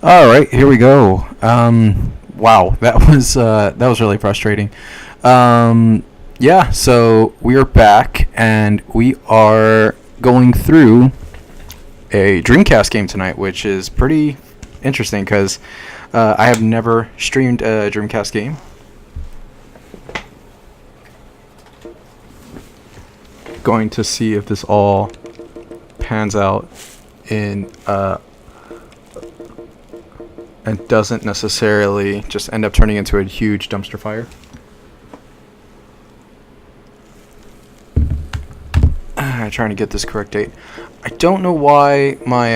All right, here we go. Wow, that was really frustrating. Yeah, so we are back and we are going through a Dreamcast game tonight, which is pretty interesting because I have never streamed a Dreamcast game. Going to see if this all pans out in and doesn't necessarily just end up turning into a huge dumpster fire. Trying to get this correct date. I don't know why my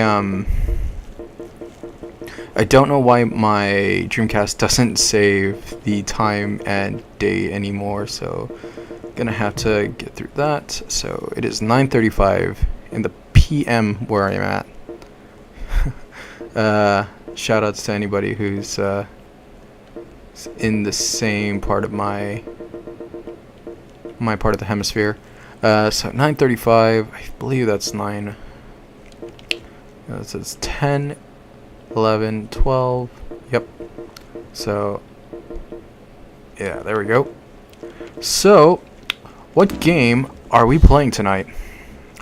Dreamcast doesn't save the time and date anymore, so gonna have to get through that. So it is 9:35 in the PM where I'm at. Shout outs to anybody who's in the same part of my part of the hemisphere. So 9:35, I believe that's 9. This is 10, 11, 12. Yep. So yeah, there we go. So what game are we playing tonight?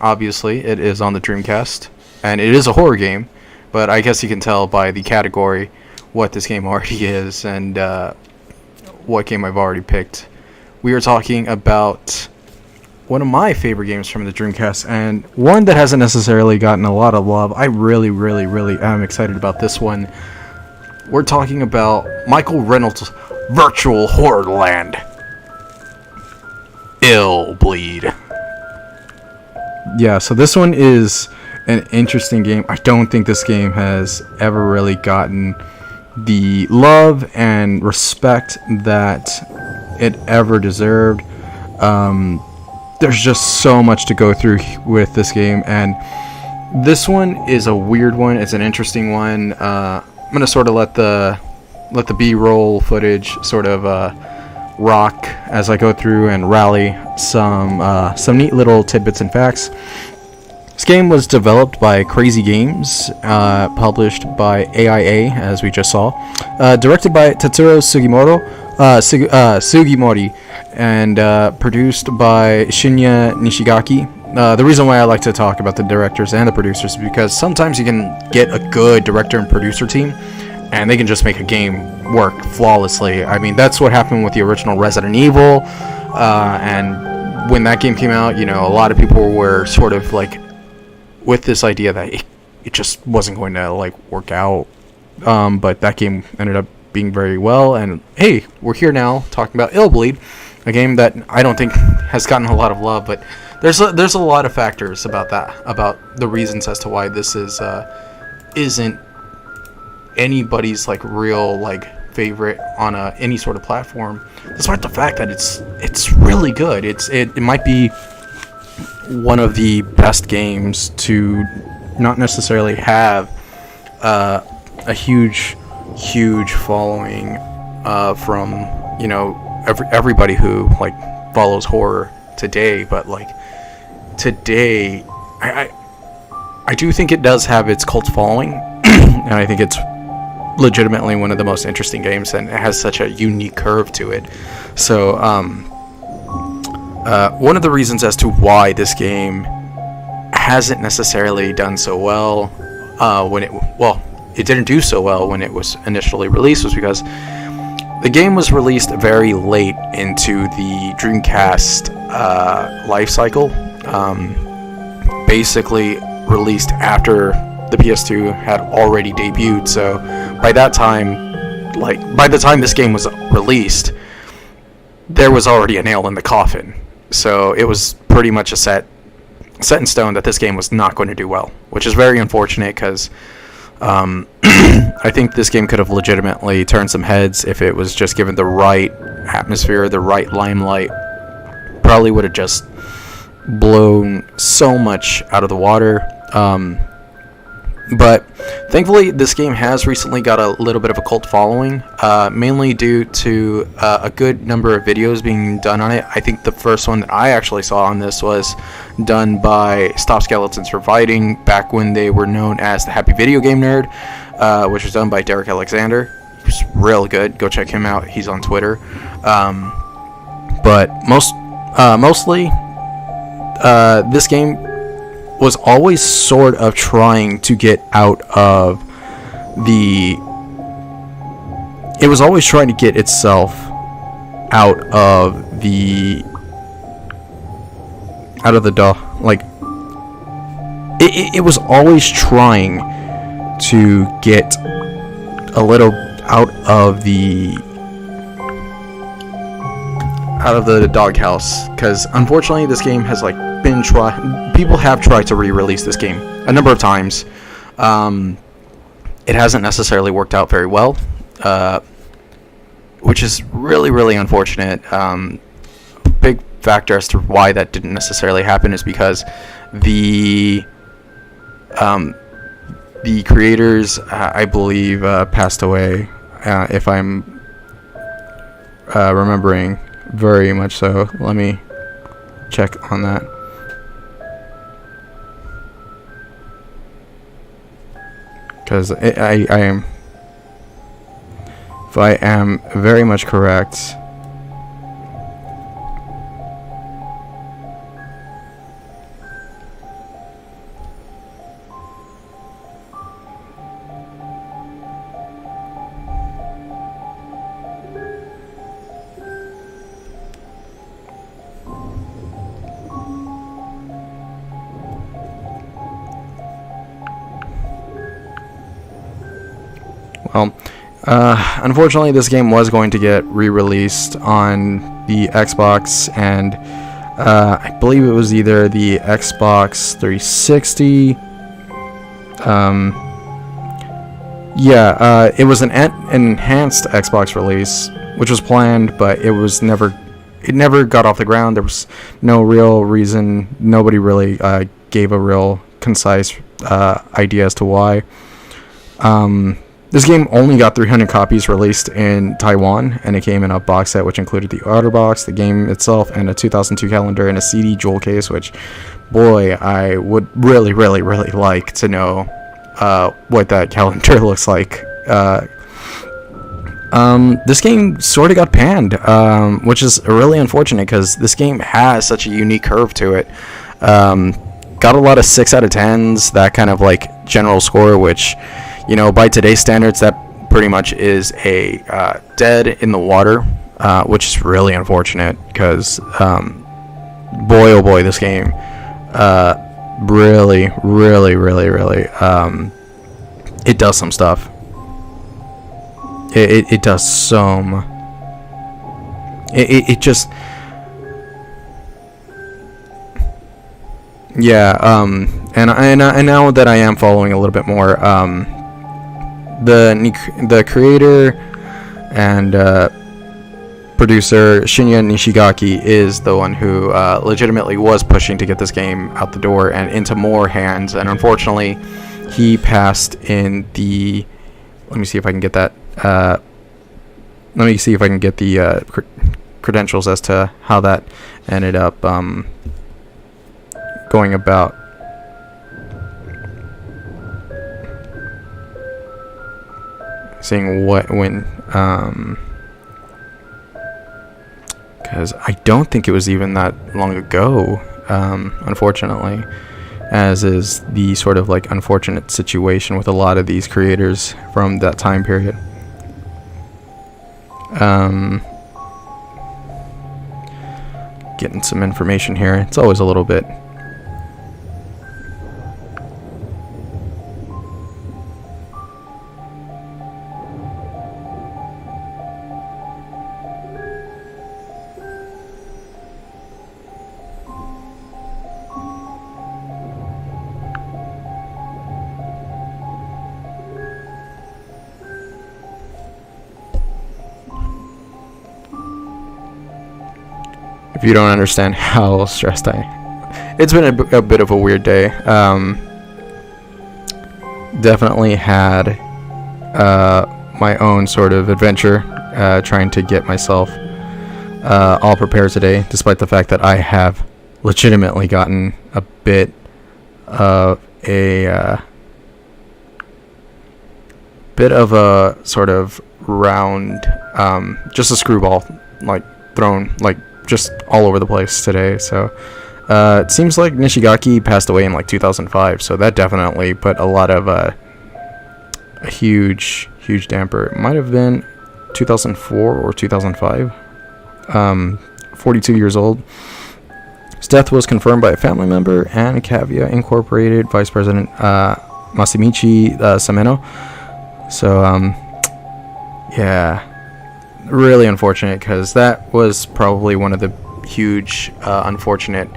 Obviously, it is on the Dreamcast, and it is a horror game. But I guess you can tell by the category what this game already is and what game I've already picked. We are talking about one of my favorite games from the Dreamcast, and one that hasn't necessarily gotten a lot of love. I really am excited about this one. We're talking about Michael Reynolds' Virtual Horror Land. Illbleed. Yeah, so this one is an interesting game. I don't think this game has ever really gotten the love and respect that it ever deserved. There's just so much to go through with this game, and this one is a weird one. It's an interesting one. I'm gonna sort of let the B-roll footage sort of rock as I go through and rally some neat little tidbits and facts. This game was developed by Crazy Games, published by AIA, as we just saw, directed by Tatsuro Sugimori, and produced by Shinya Nishigaki. The reason why I like to talk about the directors and the producers is because sometimes you can get a good director and producer team, and they can just make a game work flawlessly. I mean, that's what happened with the original Resident Evil, and when that game came out, you know, a lot of people were sort of like with this idea that it just wasn't going to like work out, but that game ended up being very well, and hey, we're here now talking about Illbleed, a game that I don't think has gotten a lot of love, but there's a lot of factors about that, about the reasons as to why this isn't anybody's like real like favorite on any sort of platform, despite the fact that it's really good. It might be one of the best games to not necessarily have a huge following from, you know, everybody who like follows horror today, but like today I do think it does have its cult following and I think it's legitimately one of the most interesting games, and it has such a unique curve to it. So one of the reasons as to why this game hasn't necessarily done so well it didn't do so well when it was initially released was because the game was released very late into the Dreamcast life cycle. Basically released after the PS2 had already debuted, so by the time this game was released, there was already a nail in the coffin. So it was pretty much a set in stone that this game was not going to do well, which is very unfortunate because I think this game could have legitimately turned some heads if it was just given the right atmosphere, the right limelight. Probably would have just blown so much out of the water. But thankfully, this game has recently got a little bit of a cult following, mainly due to a good number of videos being done on it. I think the first one that I actually saw on this was done by Stop Skeletons for Fighting, back when they were known as the Happy Video Game Nerd. which was done by Derek Alexander. He's real good. Go check him out. He's on Twitter. But mostly, this game was always sort of trying to get out of the... It was always trying to get itself out of the like, it was always trying to get a little out of the doghouse, because unfortunately this game has like been people have tried to re-release this game a number of times. It hasn't necessarily worked out very well, which is really, really unfortunate. Big factor as to why that didn't necessarily happen is because the creators, I believe, passed away, if I'm remembering very much so. Let me check on that. Because I am, if I am very much correct, well, unfortunately this game was going to get re-released on the Xbox, and I believe it was either the Xbox 360. It was an enhanced Xbox release, which was planned, but it never got off the ground. There was no real reason. Nobody really gave a real concise idea as to why. This game only got 300 copies released in Taiwan, and it came in a box set which included the outer box, the game itself, and a 2002 calendar and a CD jewel case, which, boy, I would really, really, really like to know what that calendar looks like. This game sort of got panned, which is really unfortunate because this game has such a unique curve to it. Got a lot of 6 out of 10s, that kind of like general score, which, you know, by today's standards, that pretty much is a dead in the water, which is really unfortunate because, boy, oh boy, this game really, really, really, really, it does some stuff. It does some. It just. Yeah. And now that I am following a little bit more, the creator and producer Shinya Nishigaki is the one who legitimately was pushing to get this game out the door and into more hands, and unfortunately he passed in the, let me see if I can get that, let me see if I can get the credentials as to how that ended up going about. Seeing what, when, because I don't think it was even that long ago, unfortunately, as is the sort of like unfortunate situation with a lot of these creators from that time period. Getting some information here. It's always a little bit. If you don't understand how stressed it's been a bit of a weird day. Definitely had my own sort of adventure trying to get myself all prepared today, despite the fact that I have legitimately gotten a bit of a bit of a sort of round, just a screwball, like thrown like just all over the place today. So it seems like Nishigaki passed away in like 2005, so that definitely put a lot of a huge damper. It might have been 2004 or 2005. 42 years old. His death was confirmed by a family member and Cavia Incorporated Vice President Masamichi Sameno. So yeah, really unfortunate, because that was probably one of the huge unfortunate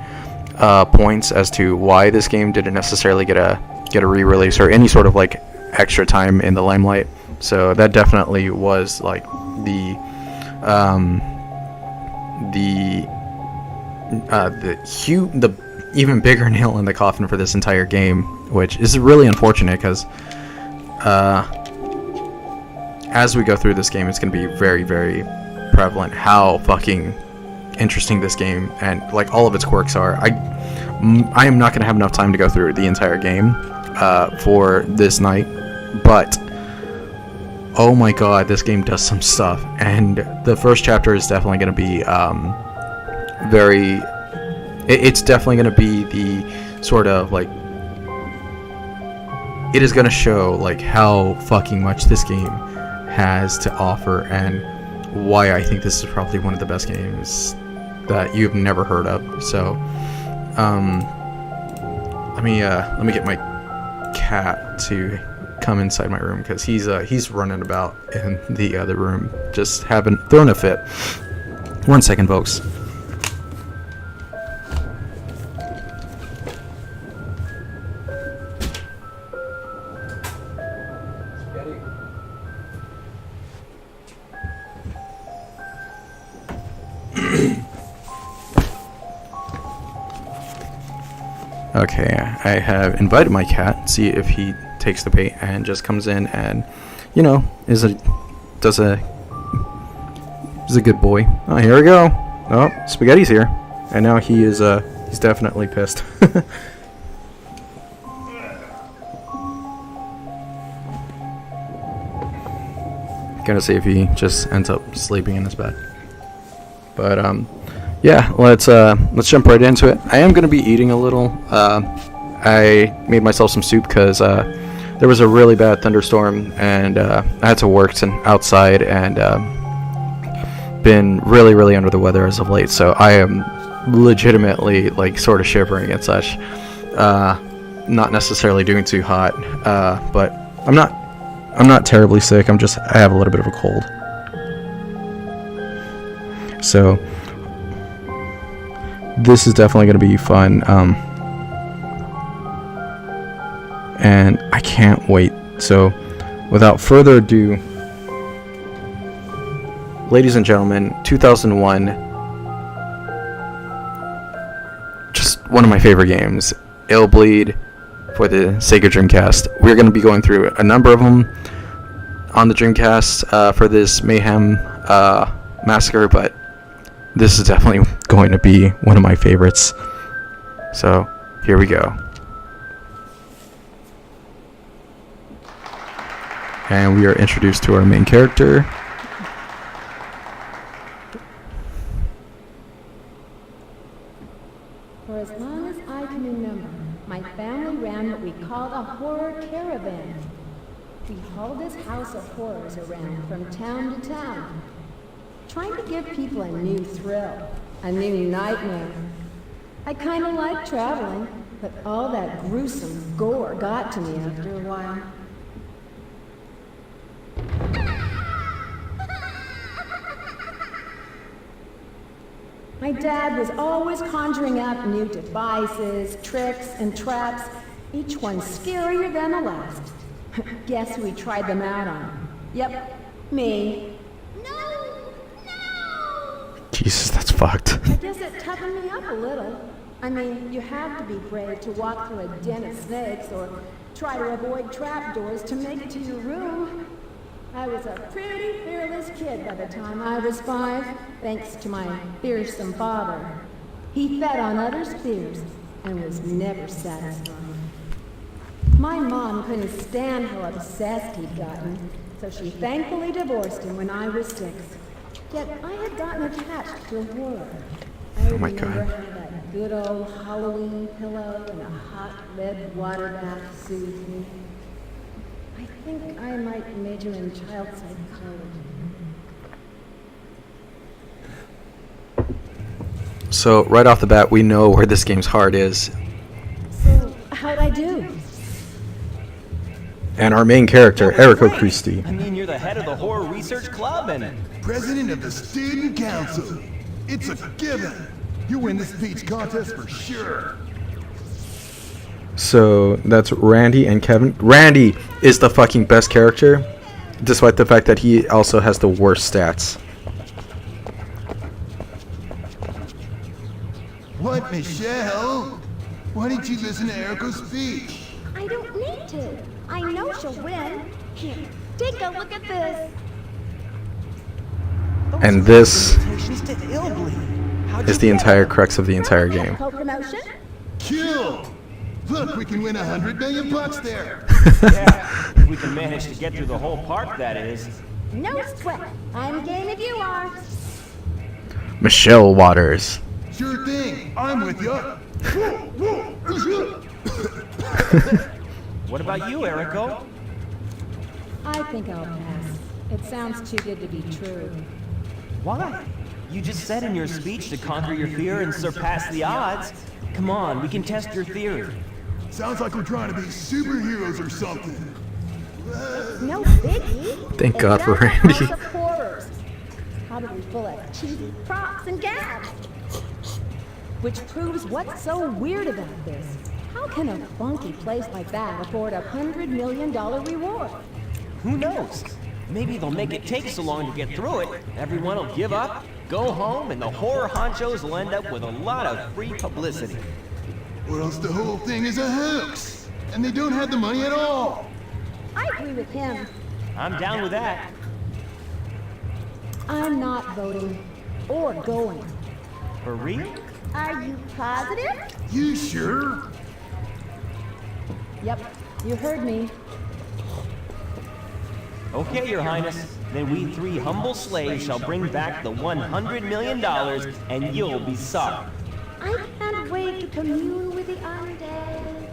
points as to why this game didn't necessarily get a re-release or any sort of like extra time in the limelight. So that definitely was like the even bigger nail in the coffin for this entire game, which is really unfortunate, because as we go through this game, it's going to be very, very prevalent how fucking interesting this game and like all of its quirks are. I am not going to have enough time to go through the entire game for this night, but oh my god, this game does some stuff, and the first chapter is definitely going to be it's definitely going to be the sort of like, it is going to show like how fucking much this game has to offer, and why I think this is probably one of the best games that you've never heard of. So let me get my cat to come inside my room, because he's running about in the other room, just throwing a fit. 1 second, folks. Okay, I have invited my cat, see if he takes the bait and just comes in and, you know, is a good boy. Oh, here we go. Oh, Spaghetti's here, and now he's definitely pissed. Gonna see if he just ends up sleeping in his bed. But yeah, let's jump right into it. I am gonna be eating a little. I made myself some soup because there was a really bad thunderstorm, and I had to work outside, and been really under the weather as of late. So I am legitimately like sort of shivering and such. Not necessarily doing too hot, but I'm not terribly sick. I have a little bit of a cold. So this is definitely going to be fun, and I can't wait. So without further ado, ladies and gentlemen, 2001, just one of my favorite games, Illbleed for the Sega Dreamcast. We're going to be going through a number of them on the Dreamcast for this May-hem Massacre, but this is definitely going to be one of my favorites. So, here we go. And we are introduced to our main character. For as long as I can remember, my family ran what we called a horror caravan. We hauled this house of horrors around from town to town, trying to give people a new thrill, a new nightmare. I kind of like traveling, but all that gruesome gore got to me after a while. My dad was always conjuring up new devices, tricks, and traps, each one scarier than the last. Guess we tried them out on. Yep, me. Jesus, that's fucked. I guess it toughened me up a little. I mean, you have to be brave to walk through a den of snakes or try to avoid trapdoors to make it to your room. I was a pretty fearless kid by the time I was 5, thanks to my fearsome father. He fed on others' fears and was never satisfied. My mom couldn't stand how obsessed he'd gotten, so she thankfully divorced him when I was 6. Yet I had gotten attached to horror. I Oh my remember God. how that good old Halloween pillow and a hot red water bath soothed me. I think I might major in child psychology. So right off the bat, we know where this game's heart is, So, how'd I do? and our main character, Eriko Christy. I mean, you're the head of the horror research club and President of the student council. It's a given. You win this speech contest for sure. So that's Randy and Kevin. Randy is the fucking best character, despite the fact that he also has the worst stats. What, Michel? Why didn't you listen to Eriko's speech? I don't need to. I know she'll win. Here, take a look at this. And this invitations to Illbleed. How'd is you the get entire them? crux of the entire game. Co-promotion? Kill! Look, we can win $100 million there. Yeah, if we can manage to get through the whole park, that is. No sweat. I'm game if you are. Michelle Waters. Sure thing. I'm with you. What about you, Eriko? I think I'll pass. It sounds too good to be true. Why? You just said in your speech to conquer your fear and surpass the odds. Come on, we can test your theory. Sounds like we're trying to be superheroes or something. No biggie. Thank It's God for just a Randy. house of horrors. Probably full of cheesy props and gags. Which proves what's so weird about this. How can a funky place like that afford $100 million reward? Who knows? Maybe they'll make it take so long to get through it. Everyone will give up, go home, and the horror honchos will end up with a lot of free publicity. Or else the whole thing is a hoax, and they don't have the money at all. I agree with him. I'm down with that. I'm not voting or going. For real? Are you positive? You sure? Yep, you heard me. Okay, Your Highness. Then we 3 humble slaves shall bring back the $100 million, and you'll be sorry. I can't wait to commune with the undead.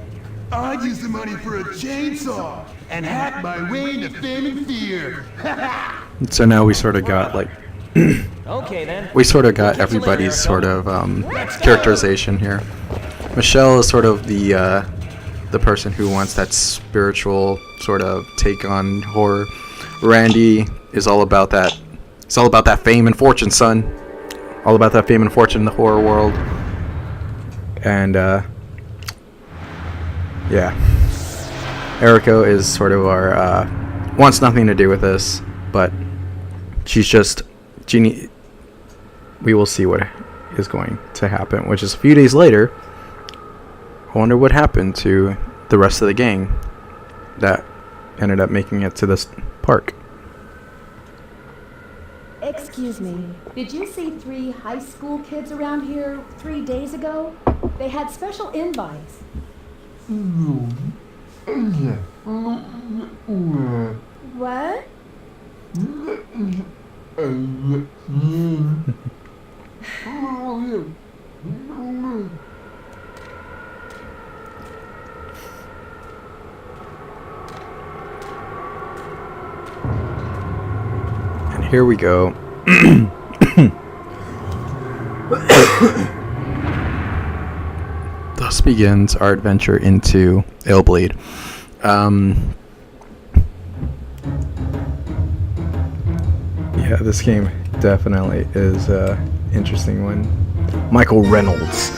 I'd use the money for a chainsaw and hack my way into fame and fear. So now we sort of got like Okay, then. we sort of got everybody's sort of characterization here. Michelle is sort of the person who wants that spiritual sort of take on horror. Randy is all about that. It's all about that fame and fortune, son. All about that fame and fortune in the horror world. And yeah, Eriko is sort of our wants nothing to do with this, but she's just Jeannie. We will see what is going to happen, which is a few days later. I wonder what happened to the rest of the gang that ended up making it to this park. Excuse me, did you see 3 high school kids around here 3 days ago? They had special invites. What? And here we go. Thus begins our adventure into Illbleed. Yeah, this game definitely is an interesting one. Michael Reynolds,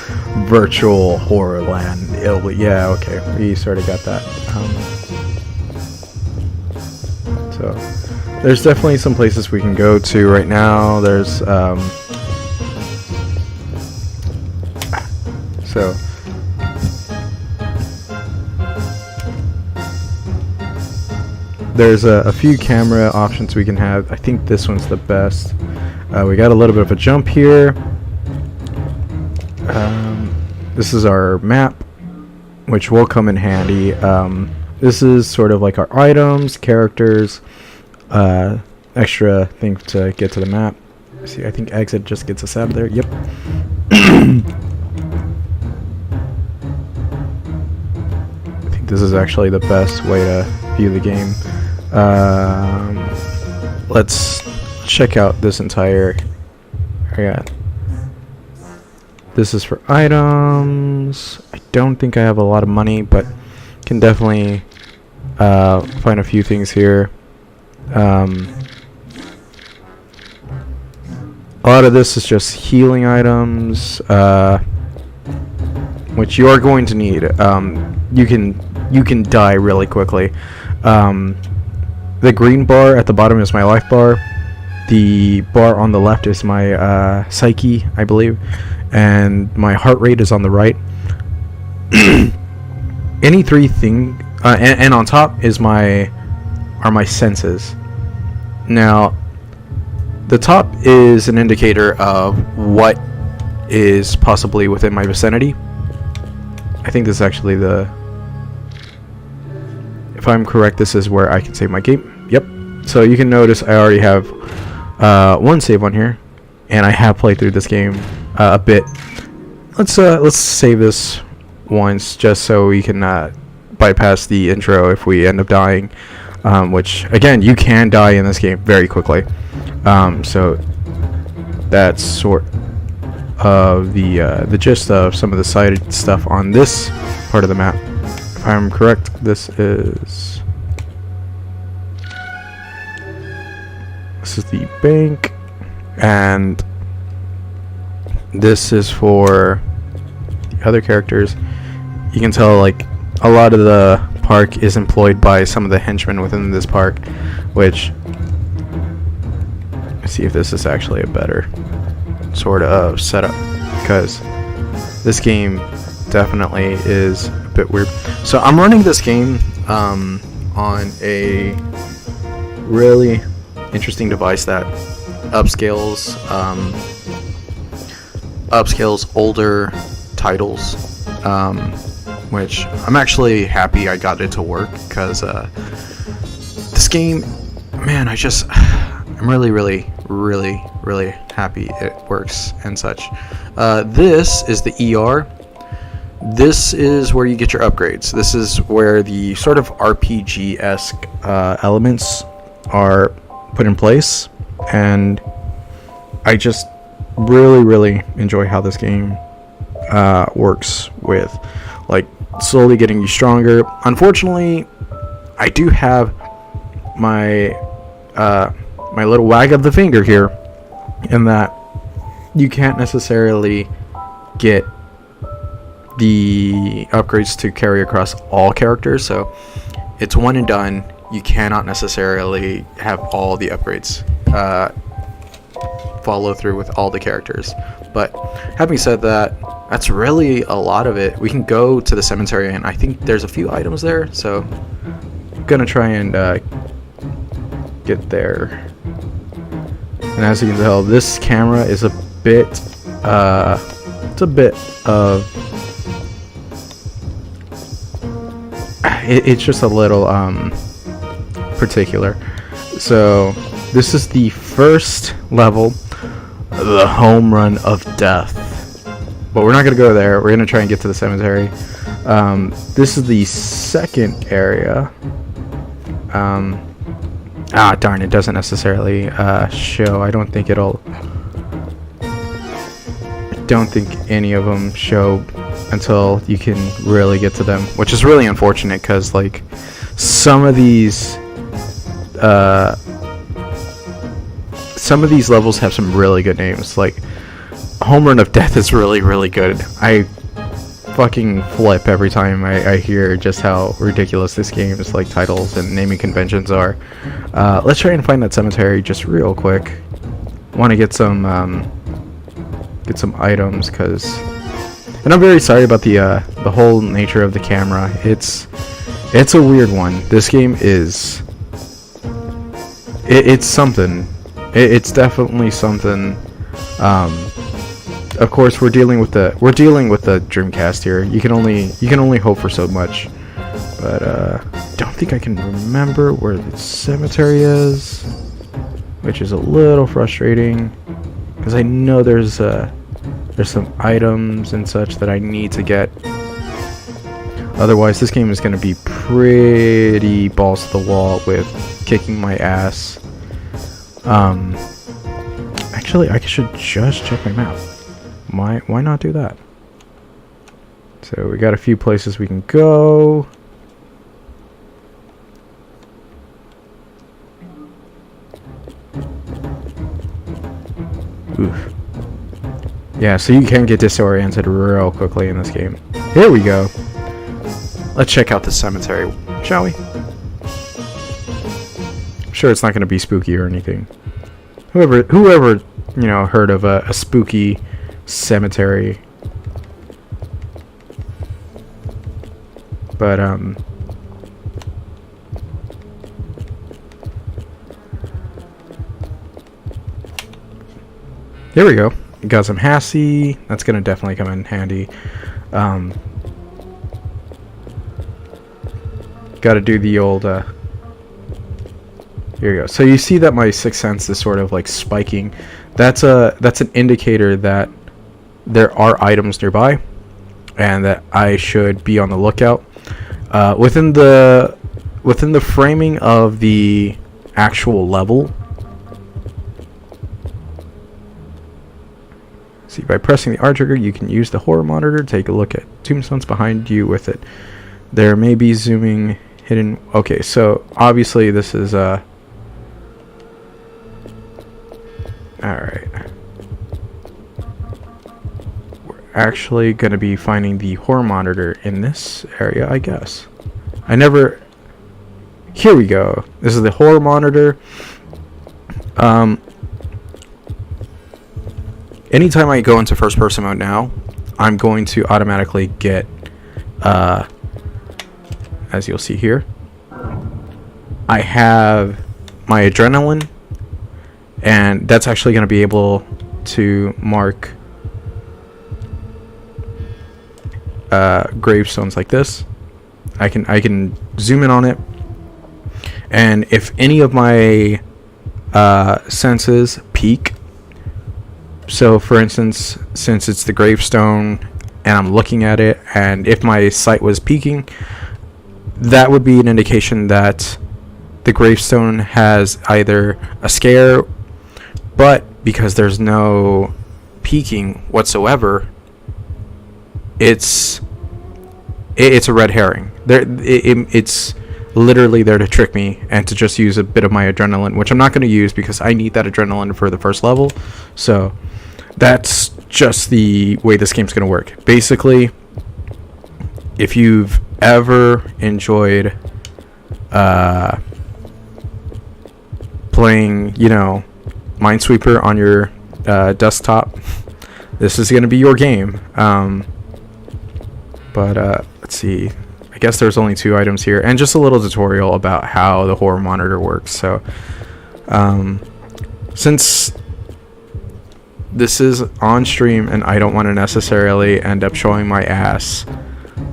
virtual horror land, Illbleed. Yeah, okay, we sort of got that. So there's definitely some places we can go to right now. There's so there's a few camera options we can have. I think this one's the best. We got a little bit of a jump here. This is our map. which will come in handy. This is sort of like our items, characters, extra thing to get to the map. See, I think exit just gets us out of there. Yep. I think this is actually the best way to view the game. Let's check out this entire area. This is for items. I don't think I have a lot of money, but can definitely find a few things here. A lot of this is just healing items, which you are going to need. You can die really quickly. The green bar at the bottom is my life bar. The bar on the left is my psyche, I believe, and my heart rate is on the right. Any three thing, and on top is my senses. Now, the top is an indicator of what is possibly within my vicinity. I think this is actually the, if I'm correct, this is where I can save my game. Yep. So you can notice I already have one save on here, and I have played through this game a bit. Let's save this once just so we can bypass the intro if we end up dying, which again, you can die in this game very quickly. So that's sort of the gist of some of the side stuff on this part of the map. If I'm correct, this is the bank, and this is for the other characters. You can tell like a lot of the park is employed by some of the henchmen within this park, which, let's see if this is actually a better sort of setup, because this game definitely is a bit weird. So I'm running this game on a really interesting device that upscales older titles, which I'm actually happy I got it to work, because this game, man, I'm really happy it works and such. This is the ER. This is where you get your upgrades. This is where the sort of RPG-esque elements are put in place, and I just really enjoy how this game works with like slowly getting you stronger. Unfortunately, I do have my my little wag of the finger here, in that you can't necessarily get the upgrades to carry across all characters, so it's one and done. You cannot necessarily have all the upgrades follow through with all the characters. But having said that, that's really a lot of it. We can go to the cemetery, and I think there's a few items there, so I'm gonna try and get there. And as you can tell, this camera is a bit it's a bit of it's just a little particular. So this is the first level, the home run of death, but we're not gonna go there. We're gonna try and get to the cemetery. This is the second area. Darn, it doesn't necessarily show. I don't think any of them show until you can really get to them, which is really unfortunate, because like some of these levels have some really good names. Like Home Run of Death is really good. I fucking flip every time I hear just how ridiculous this game's like titles and naming conventions are. Let's try and find that cemetery just real quick. Want to get some items, and I'm very sorry about the whole nature of the camera. It's a weird one. This game is it's something. It's definitely something. of course, we're dealing with the Dreamcast here. You can only hope for so much. But don't think I can remember where the cemetery is, which is a little frustrating because I know there's some items and such that I need to get. Otherwise, this game is going to be pretty balls to the wall with kicking my ass. Actually, I should just check my map. Why not do that? So we got a few places we can go. Oof. Yeah, so you can get disoriented real quickly in this game. Here we go. Let's check out the cemetery, shall we? I'm sure it's not going to be spooky or anything. Whoever, you know, heard of a spooky cemetery. But, there we go. Got some Hassie. That's going to definitely come in handy. Got to do the old, here you go. So you see that my sixth sense is sort of like spiking. That's an indicator that there are items nearby and that I should be on the lookout. Within the framing of the actual level, see, by pressing the R trigger, you can use the horror monitor to take a look at tombstones behind you with it. There may be zooming hidden. Okay, so obviously this is all right. We're actually going to be finding the horror monitor in this area, I guess. Here we go. This is the horror monitor. Anytime I go into first person mode now, I'm going to automatically get, as you'll see here, I have my adrenaline, and that's actually going to be able to mark gravestones like this. I can zoom in on it, and if any of my senses peak, so for instance, since it's the gravestone and I'm looking at it, and if my sight was peaking, that would be an indication that the gravestone has either a scare, but because there's no peaking whatsoever, it's a red herring. It's literally there to trick me and to just use a bit of my adrenaline, which I'm not going to use because I need that adrenaline for the first level. So that's just the way this game's going to work. Basically, if you've ever enjoyed playing, you know, Minesweeper on your desktop, this is going to be your game. But let's see. I guess there's only 2 items here, and just a little tutorial about how the horror monitor works. So, since this is on stream and I don't want to necessarily end up showing my ass,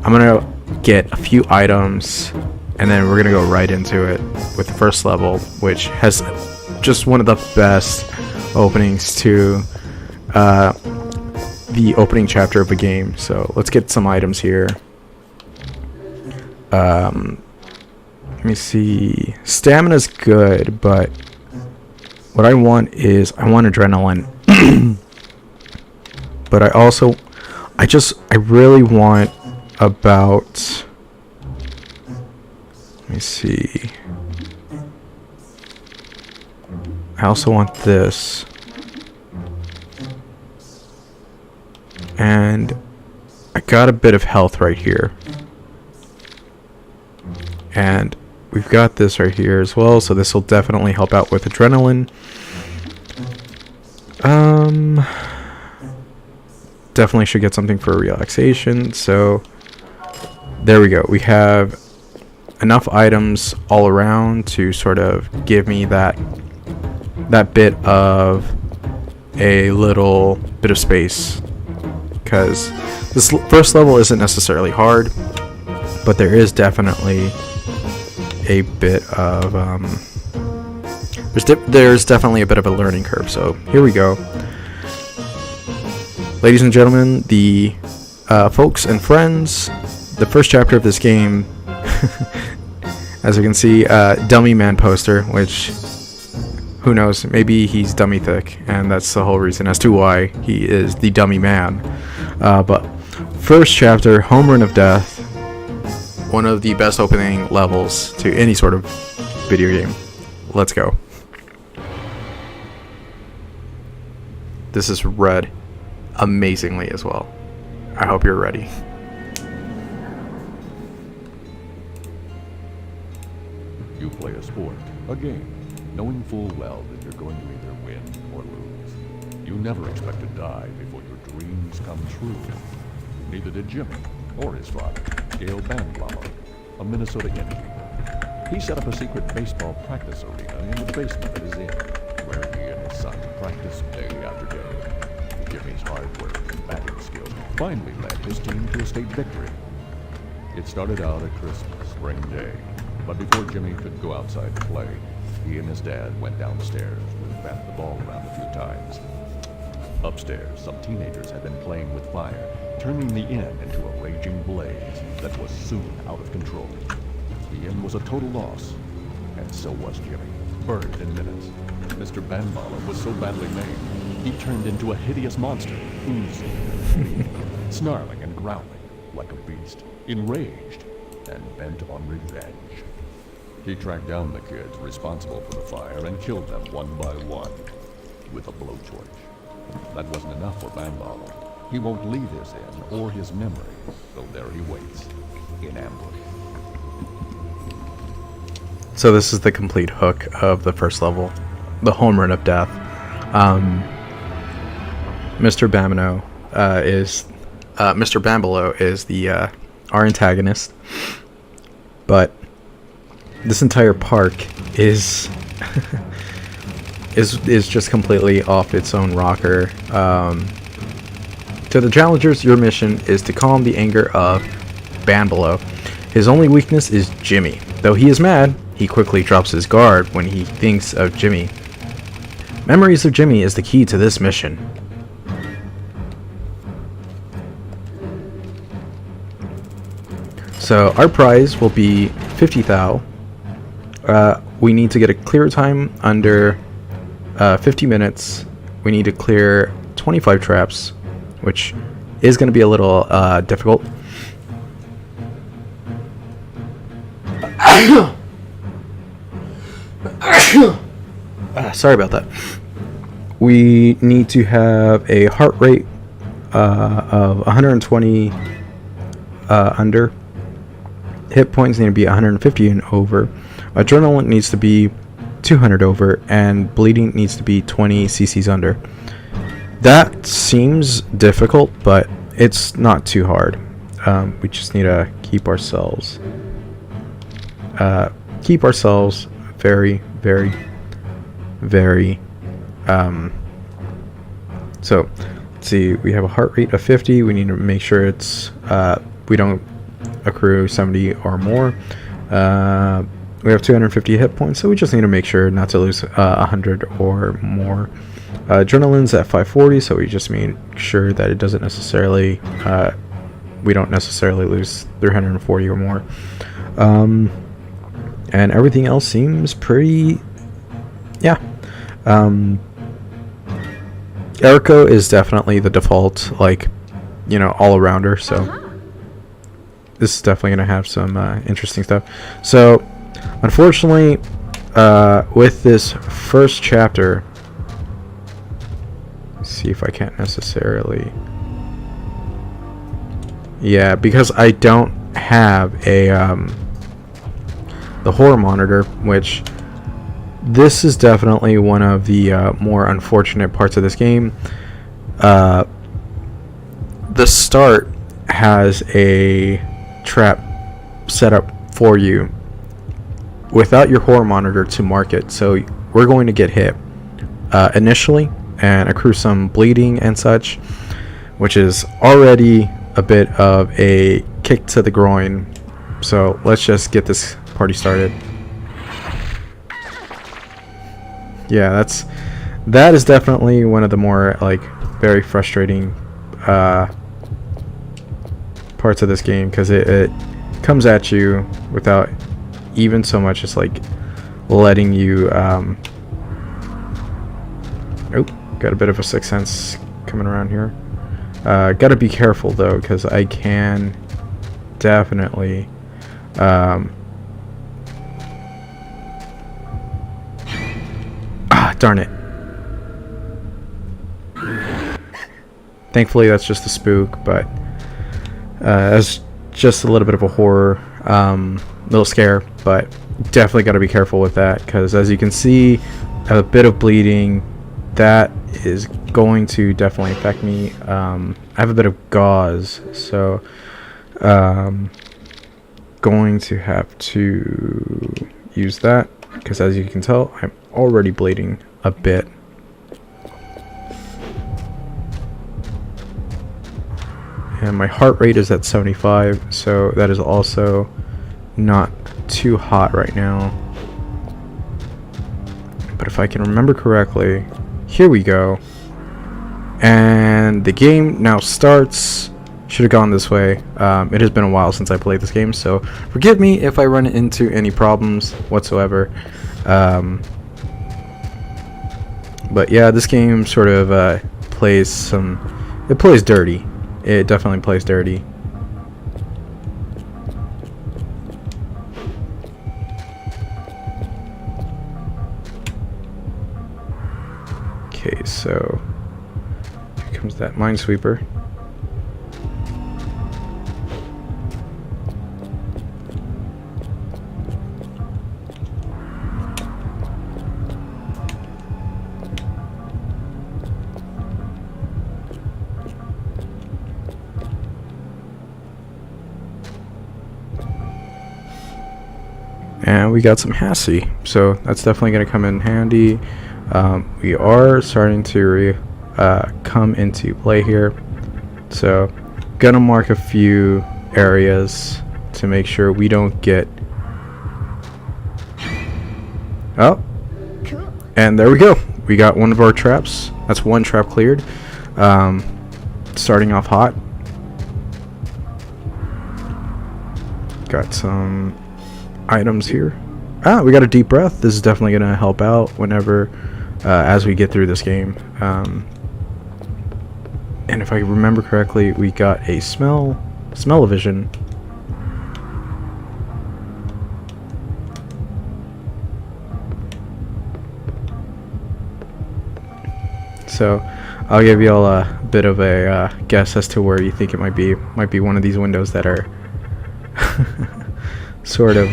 I'm gonna get a few items, and then we're gonna go right into it with the first level, which has just one of the best openings to the opening chapter of a game. So let's get some items here. Let me see. Stamina's good, but what I want is I want adrenaline. But I really want about, let me see. I also want this. And I got a bit of health right here. And we've got this right here as well, so this will definitely help out with adrenaline. Definitely should get something for relaxation. So there we go. We have enough items all around to sort of give me that bit of a little bit of space because this first level isn't necessarily hard, but there is definitely a bit of there's definitely a bit of a learning curve. So here we go, ladies and gentlemen, the folks and friends. The first chapter of this game, as you can see, dummy man poster, which, who knows, maybe he's dummy thick, and that's the whole reason as to why he is the dummy man. But first chapter, Home Run of Death, one of the best opening levels to any sort of video game. Let's go. This is read amazingly as well. I hope you're ready. You play a sport, a game, knowing full well that you're going to either win or lose. You never expect to die before your dreams come true. Neither did Jimmy or his father, Gail Banbala, a Minnesota Indian. He set up a secret baseball practice arena in the basement of his inn, where he and his son practiced day after day. Jimmy's hard work and batting skills finally led his team to a state victory. It started out a crisp spring day, but before Jimmy could go outside to play, he and his dad went downstairs to bat the ball around a few times. Upstairs, some teenagers had been playing with fire, turning the inn into a raging blaze that was soon out of control. The inn was a total loss, and so was Jimmy, burned in minutes. Mr. Banbala was so badly maimed, he turned into a hideous monster, oozing and snarling and growling like a beast, enraged and bent on revenge. He tracked down the kids responsible for the fire and killed them one by one with a blowtorch. That wasn't enough for Banbala. He won't leave his inn or his memory, so there he waits, in ambush. So this is the complete hook of the first level, the Home Run of Death. Mr. Bambalo is the our antagonist, but this entire park is is just completely off its own rocker. To the challengers, your mission is to calm the anger of Bambalo. His only weakness is Jimmy. Though he is mad, he quickly drops his guard when he thinks of Jimmy. Memories of Jimmy is the key to this mission. So our prize will be 50 thou. We need to get a clear time under 50 minutes. We need to clear 25 traps, which is going to be a little difficult. Sorry about that. We need to have a heart rate of 120 under. Hit points need to be 150 and over. Adrenaline needs to be 200 over, and bleeding needs to be 20 cc's under. That seems difficult, but it's not too hard. We just need to keep ourselves very, very, very. So let's see. We have a heart rate of 50. We need to make sure it's we don't accrue 70 or more. We have 250 hit points, so we just need to make sure not to lose 100 or more. Adrenaline's at 540, so we just make sure that it doesn't necessarily we don't necessarily lose 340 or more. And everything else seems pretty, yeah. Eriko is definitely the default, like, you know, all-arounder, so this is definitely going to have some interesting stuff. So, unfortunately, with this first chapter, let's see if I can't necessarily, yeah, because I don't have a the horror monitor, which this is definitely one of the more unfortunate parts of this game. The start has a trap set up for you without your horror monitor to mark it, so we're going to get hit initially and accrue some bleeding and such, which is already a bit of a kick to the groin. So let's just get this party started. Yeah, that is definitely one of the more like very frustrating parts of this game, because it comes at you without even so much as like letting you oh, got a bit of a sixth sense coming around here. Gotta be careful though, because I can definitely darn it. Thankfully that's just a spook, but that's just a little bit of a horror little scare, but definitely got to be careful with that, because as you can see, a bit of bleeding that is going to definitely affect me. I have a bit of gauze, so going to have to use that, because as you can tell, I'm already bleeding a bit. And my heart rate is at 75, so that is also not too hot right now. But if I can remember correctly, here we go. And the game now starts. Should have gone this way. It has been a while since I played this game, so forgive me if I run into any problems whatsoever. But yeah, this game sort of plays dirty. It definitely plays dirty. Okay, so here comes that minesweeper. And we got some Hassie, so that's definitely going to come in handy. We are starting to come into play here, so gonna mark a few areas to make sure we don't get... Oh, and there we go. We got one of our traps. That's one trap cleared. Starting off hot. Got some items here. We got a deep breath. This is definitely going to help out whenever as we get through this game. And if I remember correctly, we got a smell-o-vision. So I'll give you all a bit of a guess as to where you think it might be. Might be one of these windows that are sort of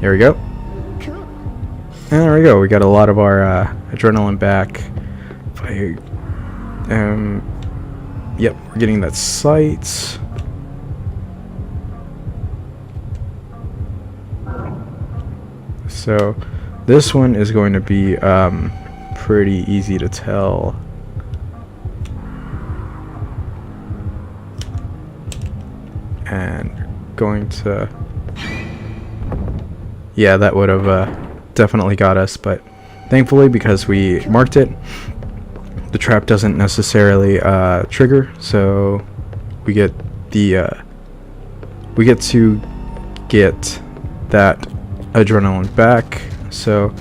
here we go. And there we go. We got a lot of our adrenaline back. Yep, we're getting that sight. So this one is going to be pretty easy to tell. And going to... Yeah, that would have definitely got us, but thankfully, because we marked it, the trap doesn't necessarily trigger, so we get the we get to get that adrenaline back. So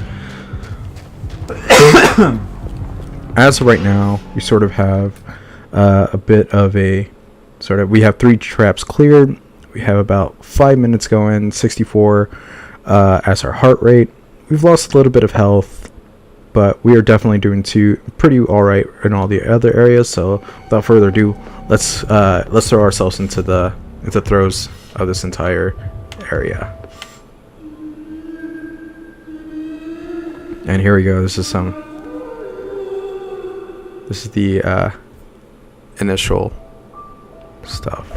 as of right now, we sort of have a bit of a we have 3 traps cleared. We have about 5 minutes going, 64 as our heart rate. We've lost a little bit of health, but we are definitely doing pretty alright in all the other areas. So without further ado, let's throw ourselves into the throes of this entire area. And here we go. This is the initial stuff.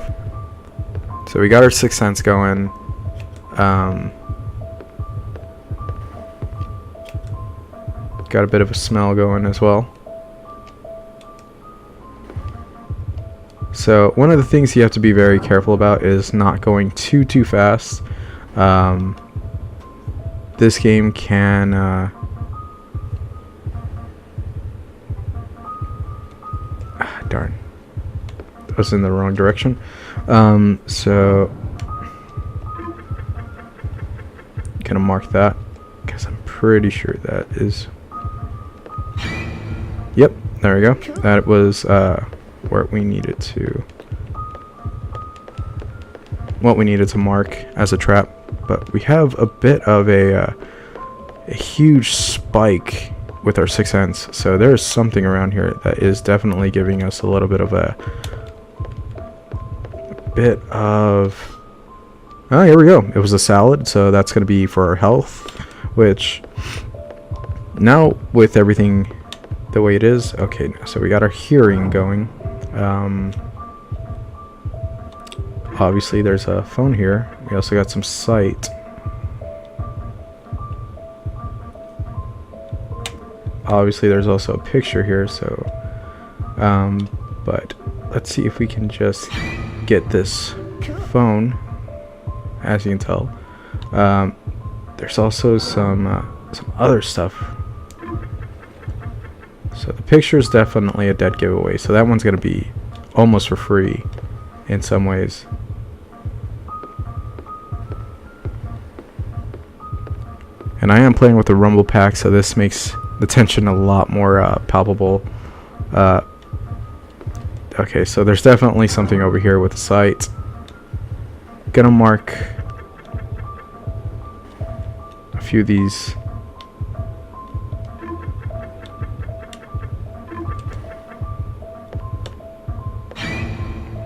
So we got our sixth sense going. Got a bit of a smell going as well. So one of the things you have to be very careful about is not going too fast. This game can darn, I was in the wrong direction. So gonna mark that because I'm pretty sure that is, yep, there we go. That was where we needed to, what we needed to mark as a trap. But we have a bit of a huge spike with our 6th sense, so there's something around here that is definitely giving us a little bit of oh, here we go. It was a salad, so that's going to be for our health, which now with everything the way it is, okay, so we got our hearing going. Obviously there's a phone here. We also got some sight. Obviously there's also a picture here, so but let's see if we can just get this phone. As you can tell, there's also some other stuff. So the picture is definitely a dead giveaway, so that one's gonna be almost for free in some ways. And I am playing with the rumble pack, so this makes the tension a lot more palpable. Okay, so there's definitely something over here with the sight. Gonna mark a few of these.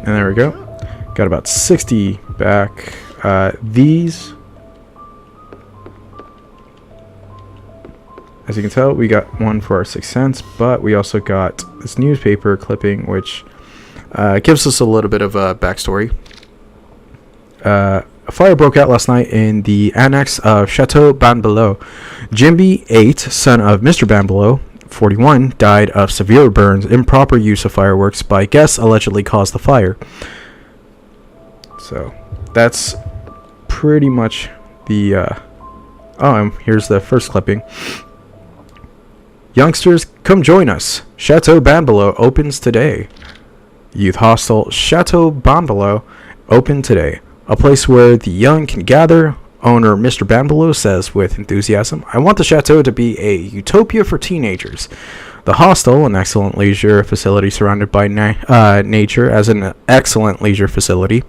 And there we go. Got about 60 back. These, as you can tell, we got one for our 6th sense, but we also got this newspaper clipping, which gives us a little bit of a backstory. A fire broke out last night in the annex of Chateau Banbelow. Jimby 8, son of Mr. Banbelow, 41, died of severe burns. Improper use of fireworks by guests allegedly caused the fire. So that's pretty much the here's the first clipping. Youngsters, come join us. Chateau Banbelow opens today. Youth hostel Chateau Banbelow open today. A place where the young can gather. Owner Mr. Banbelow says with enthusiasm, I want the chateau to be a utopia for teenagers. The hostel, an excellent leisure facility surrounded by nature, as an excellent leisure facility.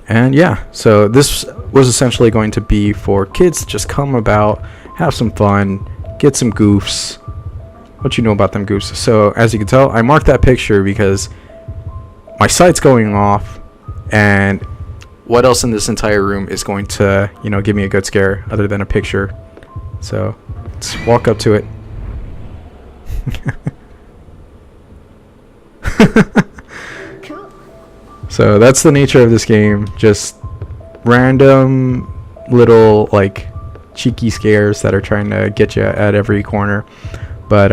And yeah, so this was essentially going to be for kids to just come about, have some fun, get some goofs. What you know about them goofs? So as you can tell, I marked that picture because my sight's going off, and what else in this entire room is going to, you know, give me a good scare other than a picture? So let's walk up to it. So that's the nature of this game. Just random little like cheeky scares that are trying to get you at every corner. But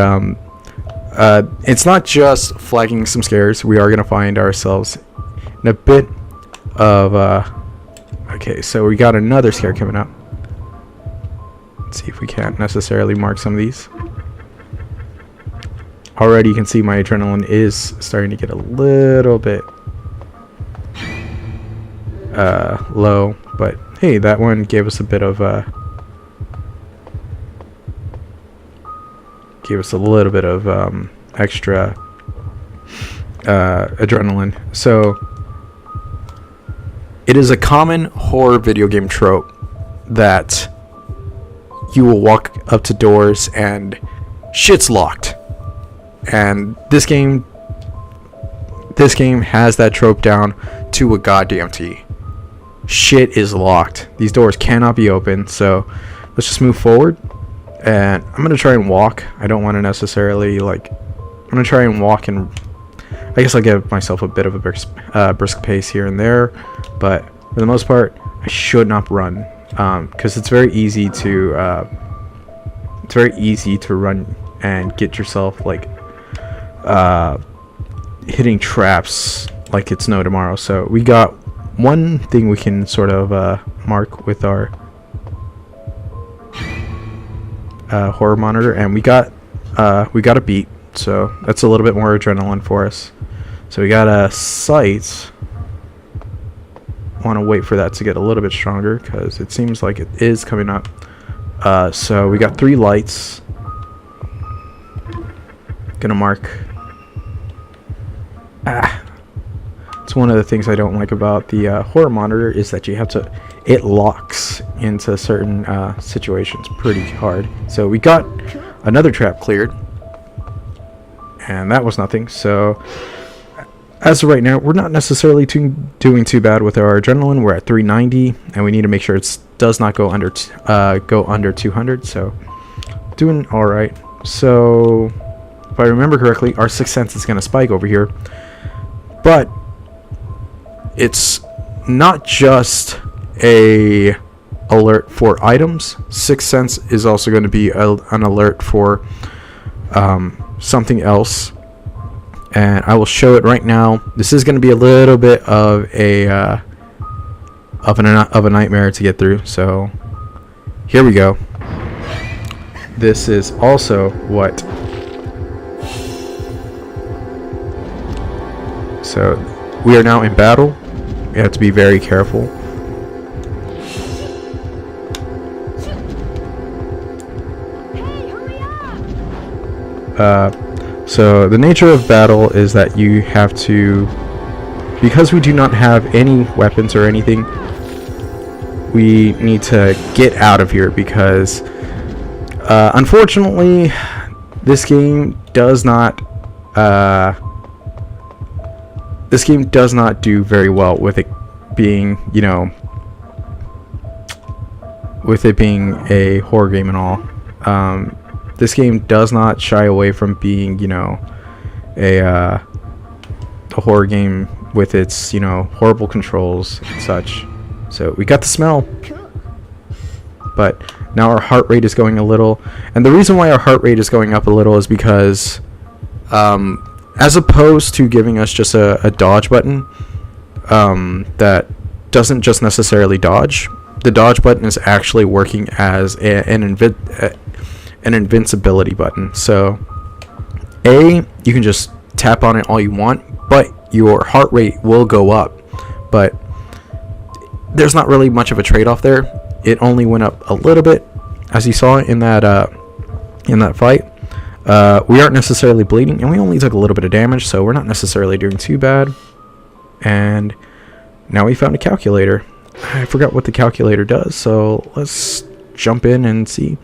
it's not just flagging some scares. We are going to find ourselves in a bit of okay, so we got another scare coming up. Let's see if we can't necessarily mark some of these. Already you can see my adrenaline is starting to get a little bit low, but hey, that one gave us a bit of extra adrenaline. So it is a common horror video game trope that you will walk up to doors and shit's locked. And this game has that trope down to a goddamn T. Shit is locked. These doors cannot be opened. So let's just move forward. And I'm going to try and walk. I don't want to necessarily like... I'm going to try and walk, and I guess I'll give myself a bit of a brisk pace here and there. But for the most part, I should not run. Because it's very easy to... run and get yourself like... hitting traps like it's no tomorrow. So we got one thing we can sort of mark with our horror monitor, and we got a beat, so that's a little bit more adrenaline for us. So we got a sight. Want to wait for that to get a little bit stronger because it seems like it is coming up. So we got 3 lights. Gonna mark. It's one of the things I don't like about the horror monitor is that you have to, it locks into certain situations pretty hard. So we got another trap cleared, and that was nothing. So as of right now, we're not necessarily doing too bad with our adrenaline. We're at 390, and we need to make sure it does not go under 200. So doing all right. So if I remember correctly, our sixth sense is going to spike over here, but it's not just a alert for items. Sixth sense is also going to be an alert for something else, and I will show it right now. This is going to be a little bit of a nightmare to get through. So here we go. This is also what. So we are now in battle. We have to be very careful. Hey, hurry up! So the nature of battle is that you have to, because we do not have any weapons or anything, we need to get out of here because unfortunately this game does not do very well with it being, you know, with it being a horror game and all. This game does not shy away from being, you know, a horror game with its, you know, horrible controls and such. So we got the smell, but now our heart rate is going a little, and the reason why our heart rate is going up a little is because as opposed to giving us just a dodge button that doesn't just necessarily dodge, the dodge button is actually working as an invincibility button. So you can just tap on it all you want, but your heart rate will go up, but there's not really much of a trade-off there. It only went up a little bit, as you saw in that fight. We aren't necessarily bleeding, and we only took a little bit of damage, so we're not necessarily doing too bad. And now we found a calculator. I forgot what the calculator does, so let's jump in and see.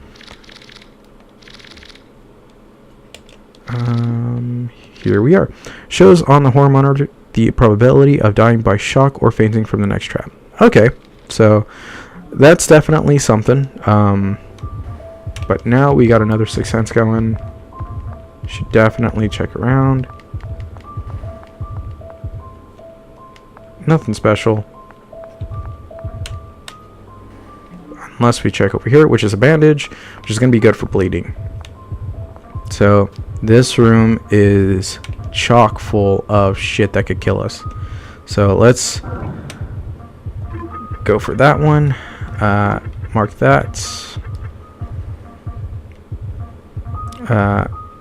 Here we are. Shows on the horror monitor the probability of dying by shock or fainting from the next trap. Okay, so that's definitely something. But now we got another sixth sense going. Should definitely check around. Nothing special. Unless we check over here, which is a bandage, which is going to be good for bleeding. So this room is chock full of shit that could kill us. So let's go for that one. Mark that.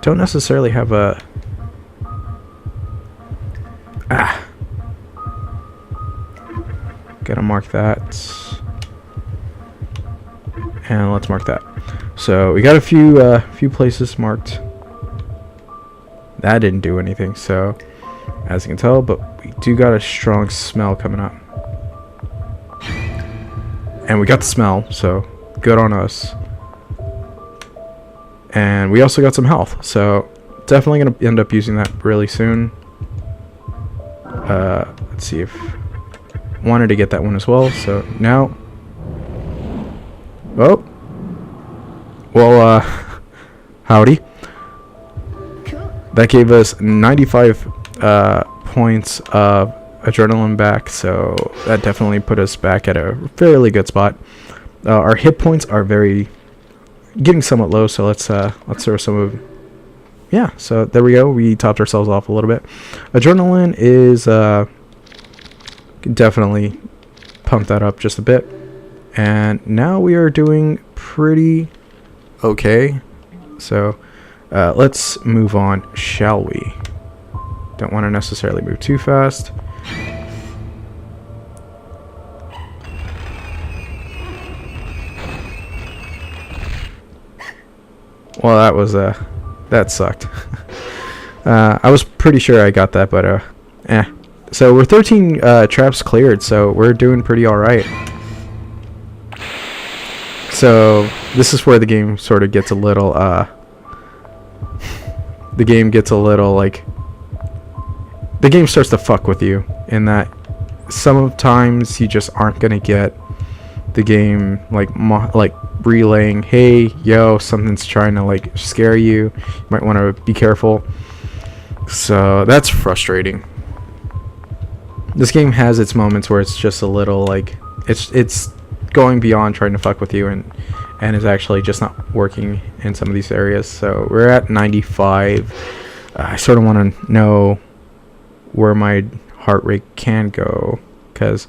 Don't necessarily have a... Gotta mark that. And let's mark that. So we got a few places marked. That didn't do anything, so as you can tell, but we do got a strong smell coming up. And we got the smell, so good on us. And we also got some health, so definitely gonna end up using that really soon. Let's see if wanted to get that one as well. So now, oh, well, howdy. That gave us 95 points of adrenaline back, so that definitely put us back at a fairly good spot. Our hit points are getting somewhat low, so let's throw some of yeah, so there we go. We topped ourselves off a little bit. Adrenaline is definitely pumped that up just a bit. And now we are doing pretty okay. So let's move on, shall we? Don't want to necessarily move too fast. Well, that was that sucked. I was pretty sure I got that, but So we're 13 traps cleared, so we're doing pretty all right. So this is where the game sort of gets a little the game gets a little like the game starts to fuck with you in that sometimes you just aren't gonna get the game like relaying, hey yo, something's trying to like scare you, you might want to be careful. So that's frustrating. This game has its moments where it's just a little like it's going beyond trying to fuck with you and is actually just not working in some of these areas. So we're at 95. I sort of want to know where my heart rate can go, because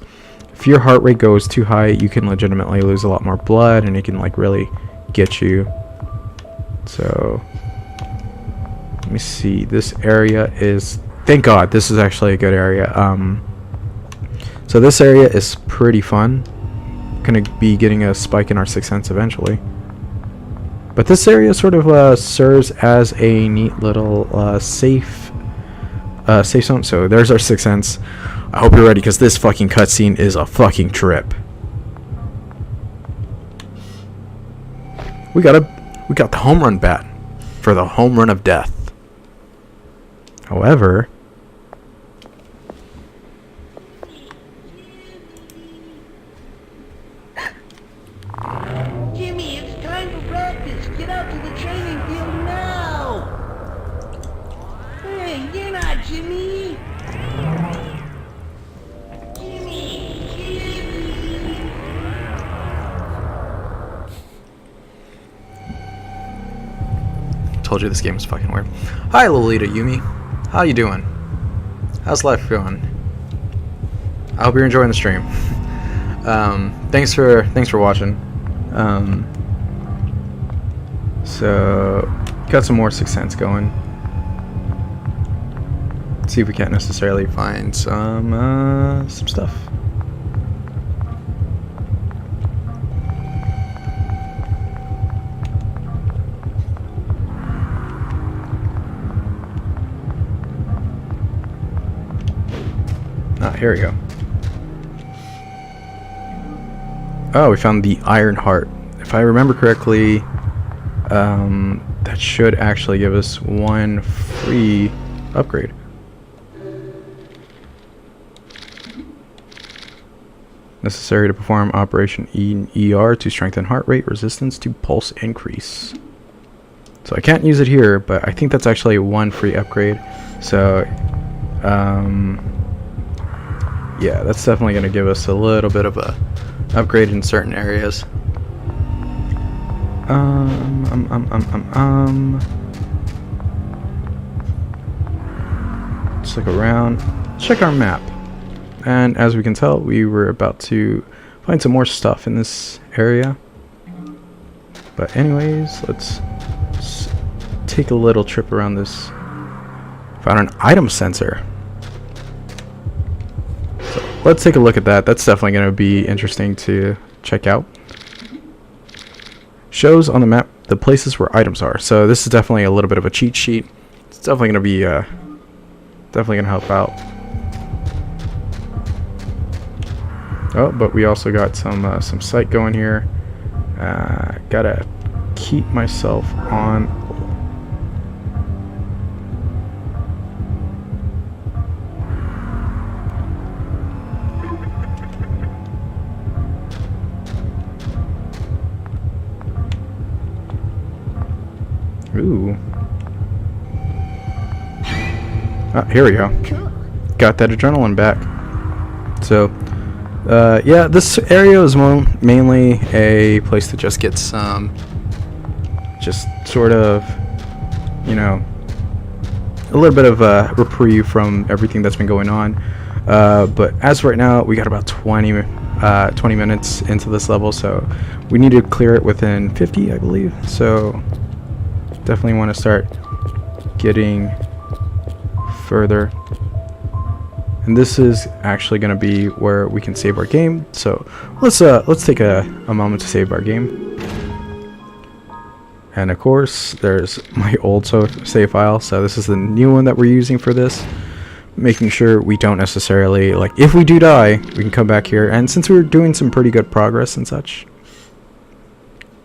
if your heart rate goes too high, you can legitimately lose a lot more blood and it can like really get you. So let me see, this area is, thank god this is actually a good area. So this area is pretty fun. Gonna be getting a spike in our sixth sense eventually, but this area sort of serves as a neat little safe zone. So there's our sixth sense. I hope you're ready, because this fucking cutscene is a fucking trip. We got the home run bat for the home run of death. However, Jimmy, it's time for practice. Get out to the training field now. Hey, you're not Jimmy. told you this game was fucking weird. Hi Lolita Yumi, how you doing? How's life going? I hope you're enjoying the stream. Thanks for watching. So got some more Sixth Sense going. See if we can't necessarily find some stuff. Here we go. Oh, we found the Iron Heart. If I remember correctly, that should actually give us one free upgrade. Necessary to perform Operation ER to strengthen heart rate resistance to pulse increase. So I can't use it here, but I think that's actually one free upgrade. So, yeah, that's definitely going to give us a little bit of a upgrade in certain areas. Let's look around, check our map, and as we can tell, we were about to find some more stuff in this area. But anyways, let's take a little trip around this. Found an item sensor. So let's take a look at that. That's definitely going to be interesting to check out. Shows on the map the places where items are. So this is definitely a little bit of a cheat sheet. It's definitely going to be definitely going to help out. Oh, but we also got some sight going here. Gotta keep myself on. Ooh. Ah, here we go. Cool. Got that adrenaline back. So, yeah, this area is mainly a place that just gets, just sort of, you know, a little bit of a reprieve from everything that's been going on. But as of right now, we got about 20 minutes into this level, so we need to clear it within 50, I believe. So definitely want to start getting further. And this is actually going to be where we can save our game. So let's take a moment to save our game. And of course, there's my old save file. So this is the new one that we're using for this. Making sure we don't necessarily, like, if we do die, we can come back here. And since we're doing some pretty good progress and such.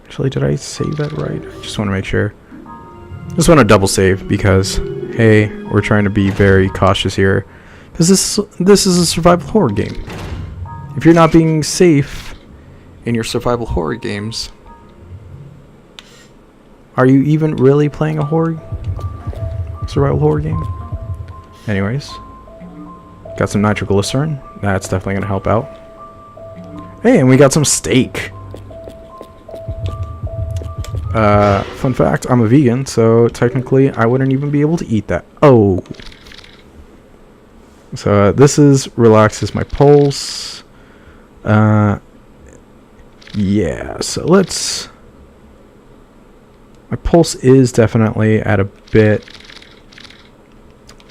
Actually, did I save that right? I just want to make sure. Just want to double save because, hey, we're trying to be very cautious here. Because this is a survival horror game. If you're not being safe in your survival horror games, are you even really playing a survival horror game? Anyways, got some nitroglycerin. That's definitely going to help out. Hey, and we got some steak. Fun fact, I'm a vegan, so technically I wouldn't even be able to eat that. Oh. So this relaxes my pulse. Yeah, so let's... My pulse is definitely at a bit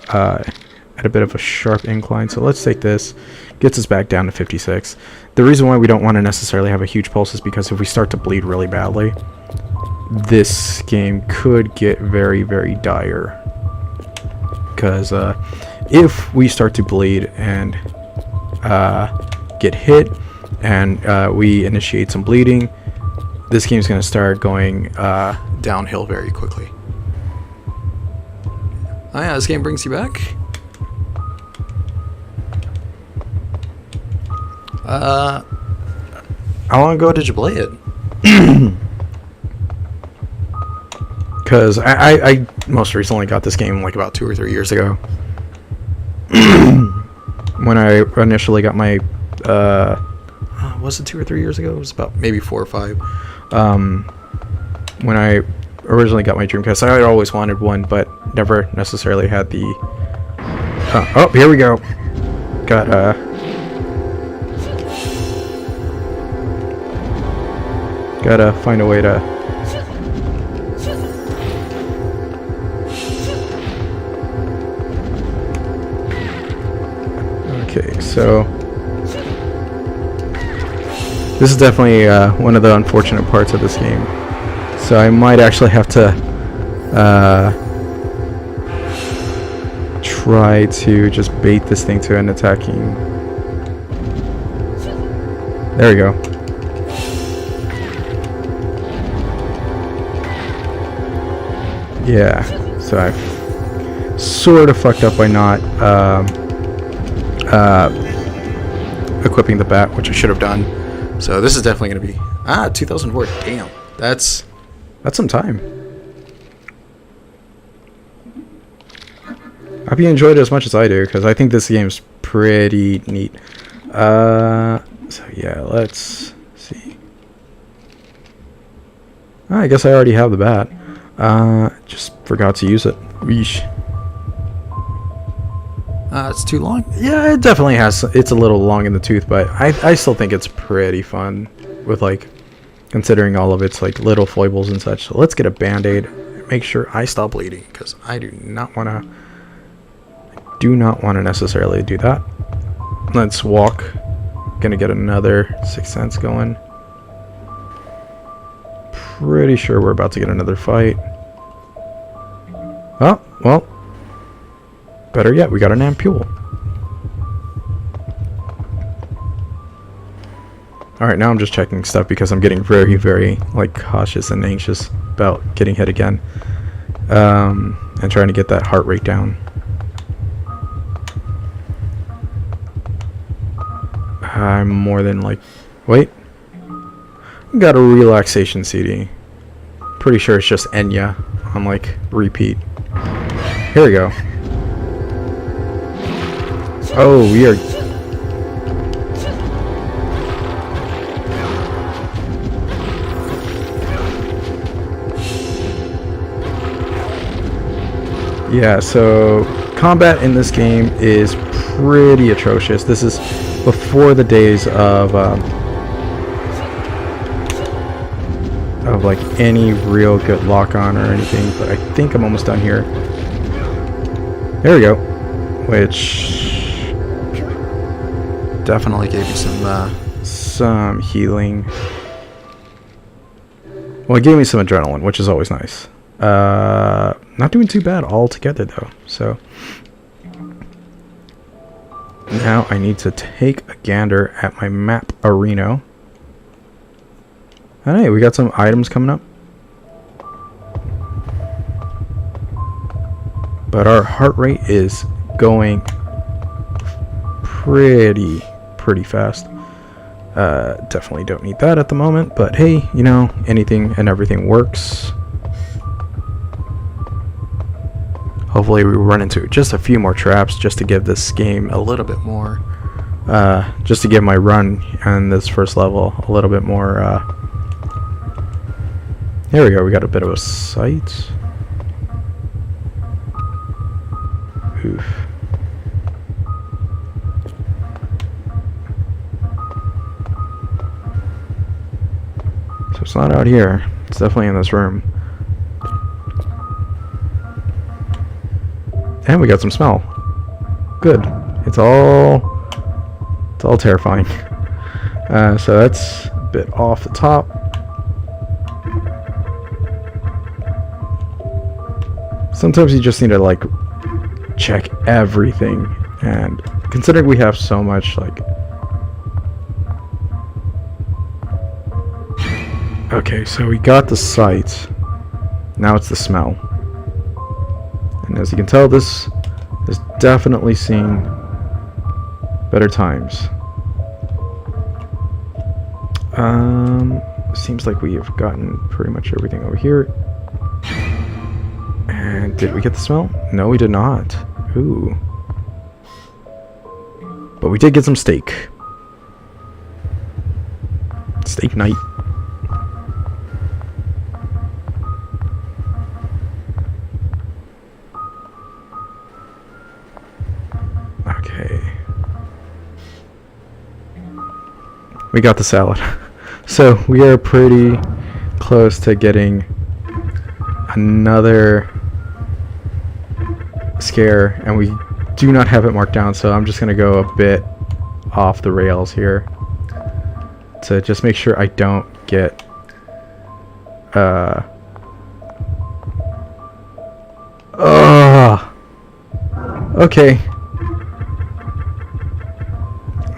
of a sharp incline, so let's take this. Gets us back down to 56. The reason why we don't want to necessarily have a huge pulse is because if we start to bleed really badly, this game could get very, very dire. Because if we start to bleed and get hit and we initiate some bleeding, this game's going to start going downhill very quickly. Oh yeah, this game brings you back. How long ago did you play it? Because I most recently got this game like about 2 or 3 years ago. When I initially got my... was it 2 or 3 years ago? It was about maybe 4 or 5. When I originally got my Dreamcast, I had always wanted one, but never necessarily had the... oh, here we go. Gotta find a way to... Okay, so... This is definitely one of the unfortunate parts of this game. So I might actually have to try to just bait this thing to an attacking... There we go. Yeah, so I sort of fucked up by not equipping the bat, which I should have done. So this is definitely going to be 2004. Damn, that's some time. I hope you enjoyed it as much as I do, because I think this game's pretty neat. So yeah, let's see. I guess I already have the bat. Just forgot to use it. Weesh. It's too long. Yeah, it definitely has. It's a little long in the tooth, but I still think it's pretty fun with, like, considering all of its, like, little foibles and such. So let's get a band-aid. Make sure I stop bleeding, because I do not want to necessarily do that. Let's walk. Gonna get another Sixth Sense going. Pretty sure we're about to get another fight. Oh, well. Better yet, we got an ampule. Alright, now I'm just checking stuff because I'm getting very, very, like, cautious and anxious about getting hit again. And trying to get that heart rate down. I'm more than, like... Wait. Got a relaxation CD. Pretty sure it's just Enya on, like, repeat. Here we go. Oh, we are... Yeah, so combat in this game is pretty atrocious. This is before the days of like any real good lock-on or anything, but I think I'm almost done here. There we go. Which definitely gave me some healing. Well, it gave me some adrenaline, which is always nice. Not doing too bad altogether though, so now I need to take a gander at my map arena. And hey, we got some items coming up. But our heart rate is going pretty fast. Definitely don't need that at the moment, but hey, you know, anything and everything works. Hopefully we run into just a few more traps just to give this game a little bit more, just to give my run on this first level a little bit more, there we go, we got a bit of a sight. Oof. So it's not out here, it's definitely in this room. And we got some smell. Good. It's all terrifying. So that's a bit off the top. Sometimes you just need to like check everything, and considering we have so much like, okay, so we got the sight. Now it's the smell. And as you can tell, this has definitely seen better times. Seems like we have gotten pretty much everything over here. And did we get the smell? No, we did not. Ooh. But we did get some steak. Steak night. We got the salad. So we are pretty close to getting another scare, and we do not have it marked down, so I'm just gonna go a bit off the rails here to just make sure I don't get okay.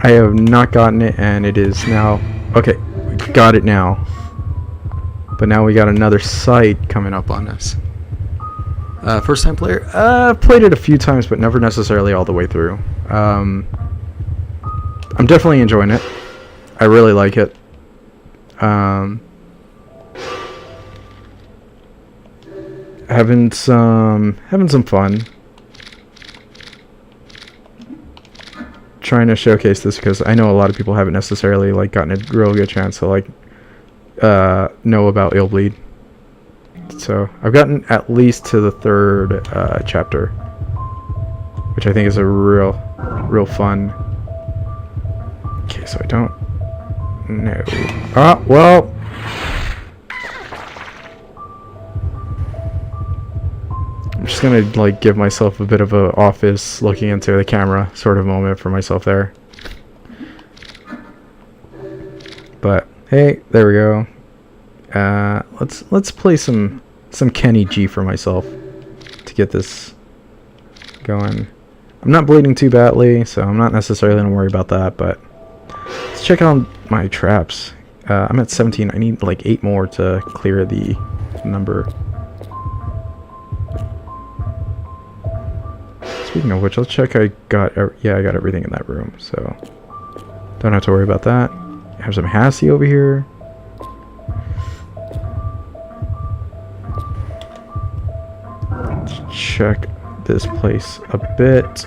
I have not gotten it, and it is now... Okay, we got it now. But now we got another sight coming up on us. First time player? I've played it a few times, but never necessarily all the way through. I'm definitely enjoying it. I really like it. Having some fun. Trying to showcase this because I know a lot of people haven't necessarily like gotten a real good chance to like know about Illbleed. So I've gotten at least to the 3rd chapter, which I think is a real fun. Okay, so I don't know. Ah, well. I'm just gonna like give myself a bit of a office looking into the camera sort of moment for myself there. But hey, there we go. Let's play some Kenny G for myself to get this going. I'm not bleeding too badly, so I'm not necessarily gonna worry about that. But let's check out my traps. I'm at 17. I need like 8 more to clear the number. Speaking of which, let's check. I got everything in that room, so don't have to worry about that. I have some Hassie over here. Let's check this place a bit.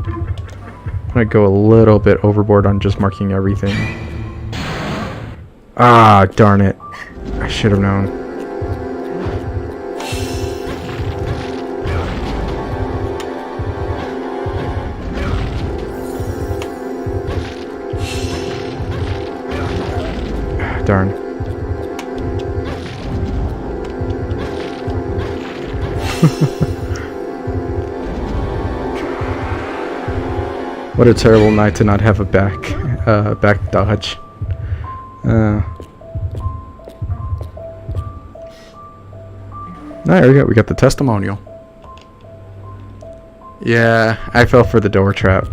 I'm gonna go a little bit overboard on just marking everything. Ah, darn it. I should have known. Darn. What a terrible night to not have a back dodge. There we go. We got the testimonial. Yeah, I fell for the door trap.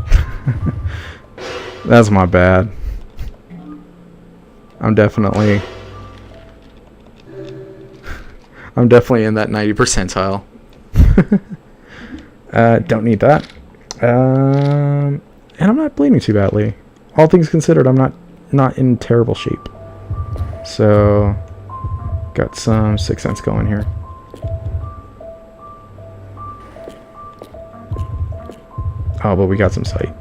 That's my bad. I'm definitely in that 90 percentile. Don't need that. And I'm not bleeding too badly. All things considered, I'm not in terrible shape. So, got some Sixth Sense going here. Oh, but we got some sight.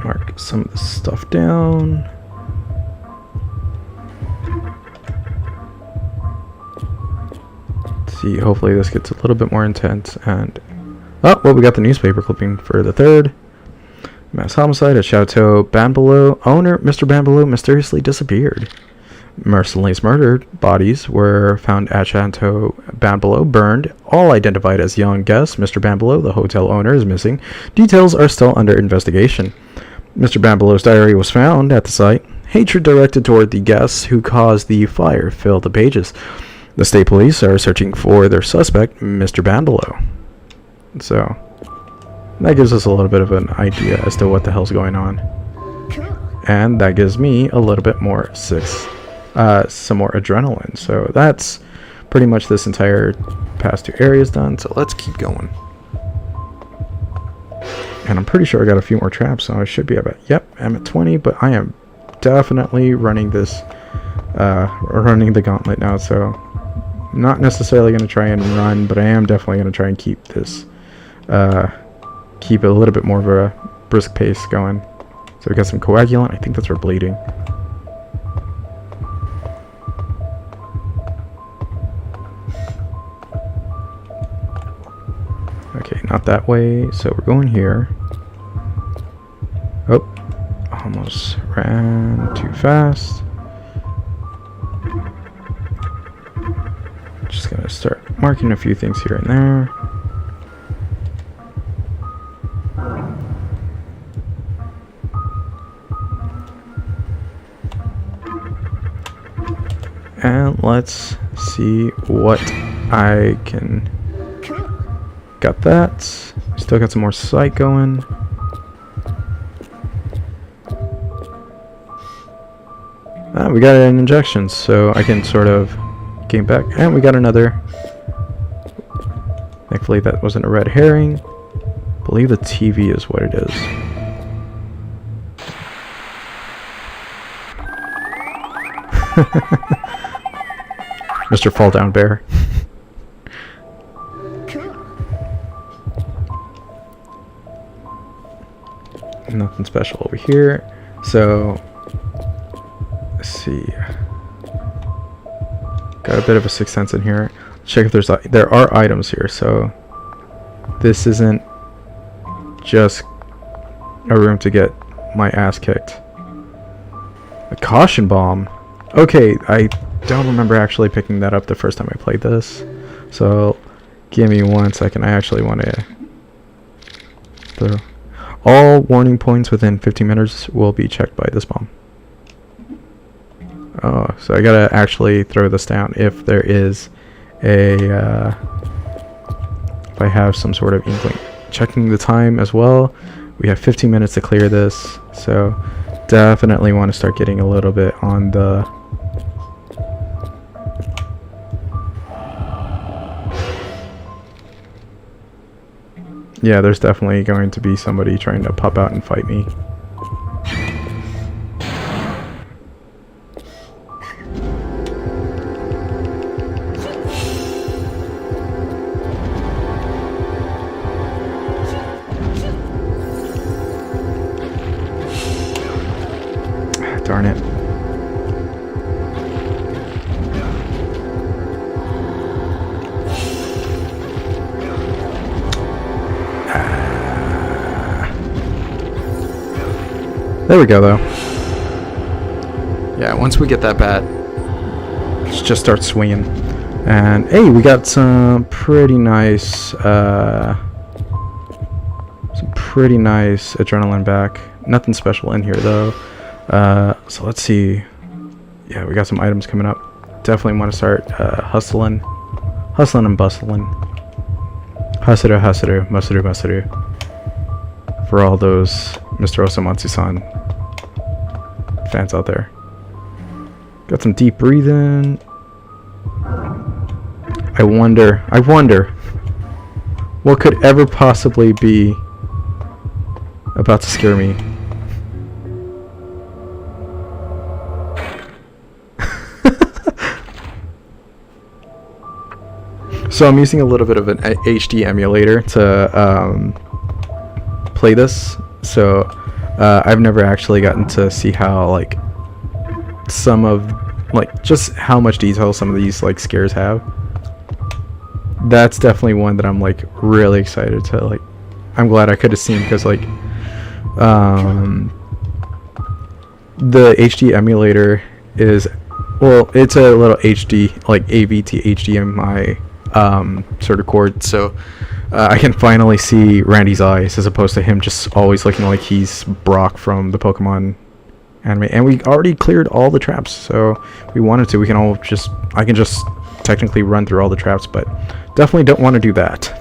Mark some of the stuff down. Let's see, hopefully this gets a little bit more intense. And oh, well, we got the newspaper clipping for the 3rd. Mass homicide at Chateau Banbelow. Owner Mr. Banbelow mysteriously disappeared. Mercilessly murdered bodies were found at Chateau Banbelow, burned. All identified as young guests. Mr. Banbelow, the hotel owner, is missing. Details are still under investigation. Mr. Banbelow's diary was found at the site. Hatred directed toward the guests who caused the fire filled the pages. The state police are searching for their suspect, Mr. Banbelow. So, that gives us a little bit of an idea as to what the hell's going on. And that gives me a little bit more some more adrenaline. So that's pretty much this entire past 2 areas done. So let's keep going. And I'm pretty sure I got a few more traps, so I should be about, yep, I'm at 20, but I am definitely running this, running the gauntlet now, so not necessarily going to try and run, but I am definitely going to try and keep this, keep a little bit more of a brisk pace going. So we got some coagulant, I think that's for bleeding. Okay, not that way, so we're going here. Oh, almost ran too fast. Just gonna start marking a few things here and there. And let's see what I can... Got that. Still got some more sight going. We got an injection, so I can sort of gain back. And we got another. Thankfully that wasn't a red herring. I believe the TV is what it is. Mr. Fall Down Bear. Nothing special over here. So let's see. Got a bit of a Sixth Sense in here. Check if there are items here. So this isn't just a room to get my ass kicked. A caution bomb. Okay, I don't remember actually picking that up the first time I played this. So give me 1 second. I actually want to throw. All warning points within 15 minutes will be checked by this bomb. Oh, so I gotta actually throw this down if there is a, if I have some sort of inkling. Checking the time as well. We have 15 minutes to clear this, so definitely want to start getting a little bit on the... Yeah, there's definitely going to be somebody trying to pop out and fight me. Darn it. There we go, though. Yeah, once we get that bat, let's just start swinging. And hey, we got some pretty nice adrenaline back. Nothing special in here though. So let's see. Yeah, we got some items coming up. Definitely want to start hustling and bustling. Hustle, for all those Mr. Osamatsu-san fans out there. Got some deep breathing. I wonder what could ever possibly be about to scare me. So I'm using a little bit of an HD emulator to play this. So I've never actually gotten to see how like some of like just how much detail some of these like scares have. That's definitely one that I'm like really excited to like. I'm glad I could have seen, because like the HD emulator is, well, it's a little HD like AV to HDMI sort of cord, so I can finally see Randy's eyes as opposed to him just always looking like he's Brock from the Pokemon anime. And we already cleared all the traps, so if we wanted to, we can all just, I can just technically run through all the traps, but definitely don't want to do that.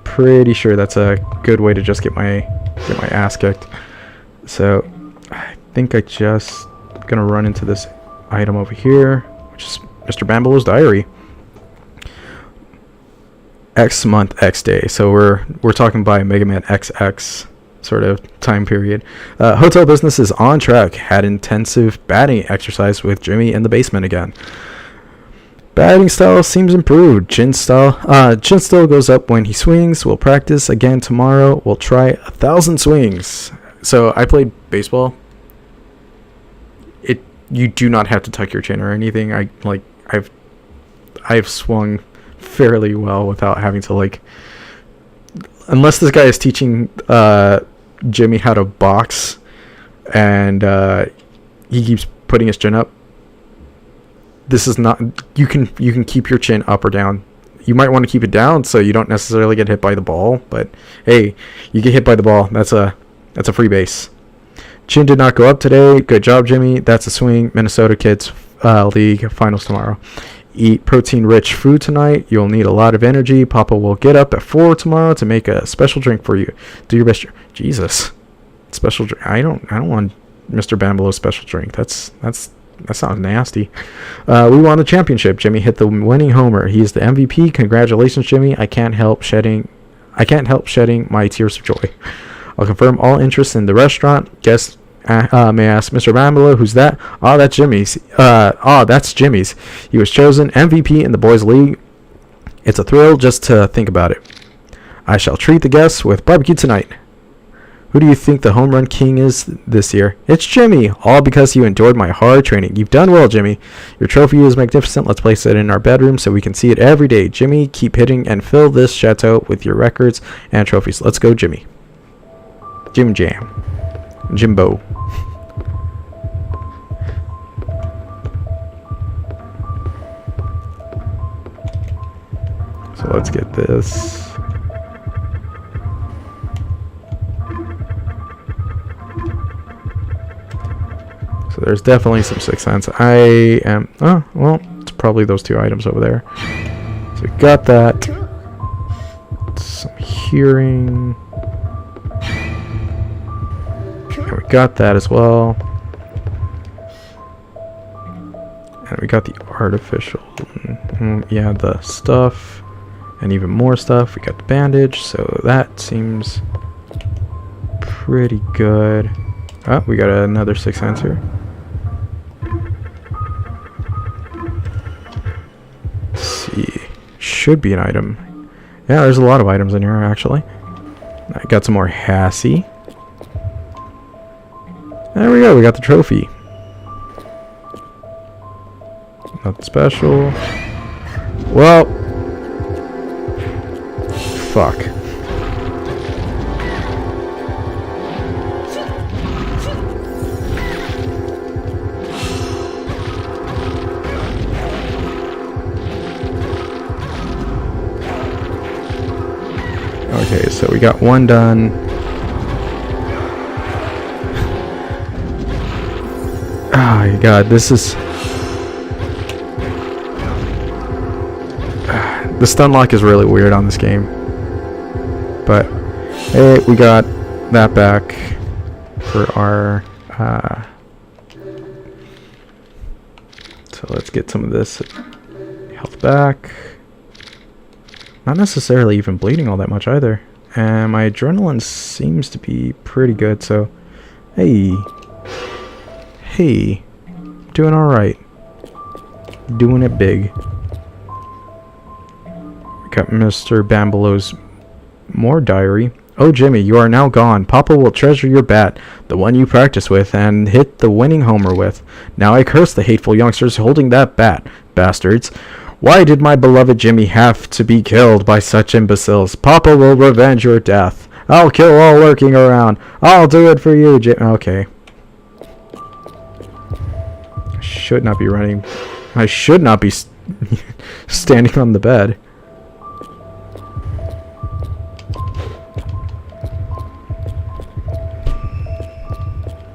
Pretty sure that's a good way to just get my ass kicked. So I think I just gonna run into this item over here, which is Mr. Bambaloo's diary. X month, X day. So we're talking by Mega Man XX sort of time period. Hotel business is on track. Had intensive batting exercise with Jimmy in the basement again. Batting style seems improved. Chin still goes up when he swings. We'll practice again tomorrow. We'll try 1,000 swings. So I played baseball. You do not have to tuck your chin or anything. I've swung fairly well without having to like, unless this guy is teaching Jimmy how to box and he keeps putting his chin up. This is not, you can keep your chin up or down. You might want to keep it down so you don't necessarily get hit by the ball, but hey, you get hit by the ball, that's a free base. Chin did not go up today. Good job, Jimmy. That's a swing. Minnesota Kids League finals tomorrow. Eat protein-rich food tonight. You'll need a lot of energy. Papa will get up at 4 tomorrow to make a special drink for you. Do your best. Jesus, special drink. I don't want Mr. Bambaloo's special drink. That sounds nasty. We won the championship. Jimmy hit the winning homer. He's the MVP. Congratulations, Jimmy. I can't help shedding my tears of joy. I'll confirm all interest in the restaurant. Guess may I ask Mr. Bambaloo, who's that? Oh, that's Jimmy's. That's Jimmy's. He was chosen MVP in the boys' league. It's a thrill just to think about it. I shall treat the guests with barbecue tonight. Who do you think the home run king is this year? It's Jimmy. All because you endured my hard training. You've done well, Jimmy. Your trophy is magnificent. Let's place it in our bedroom so we can see it every day. Jimmy, keep hitting and fill this chateau with your records and trophies. Let's go, Jimmy. Jim Jam. Jimbo. So let's get this. So there's definitely some Sixth Sense. Well, it's probably those two items over there. So we got that. Some hearing. And we got that as well. And we got the artificial. Yeah, the stuff. And even more stuff. We got the bandage. So that seems pretty good. Oh, we got another Sixth Sense here. Let's see. Should be an item. Yeah, there's a lot of items in here, actually. I got some more Hassie. There we go, we got the trophy. Nothing special. Well, fuck. Okay, so we got one done. Oh my god, this is... The stun lock is really weird on this game. But, hey, we got that back for our... So let's get some of this health back. Not necessarily even bleeding all that much either. And my adrenaline seems to be pretty good, so... Hey. Hey. Doing alright. Doing it big. We got Mr. Bambalow's more diary. Oh, Jimmy, you are now gone. Papa will treasure your bat, the one you practice with and hit the winning homer with. Now I curse the hateful youngsters holding that bat. Bastards. Why did my beloved Jimmy have to be killed by such imbeciles? Papa will revenge your death. I'll kill all lurking around. I'll do it for you, Jimmy. Okay. I should not be running. I should not be standing on the bed.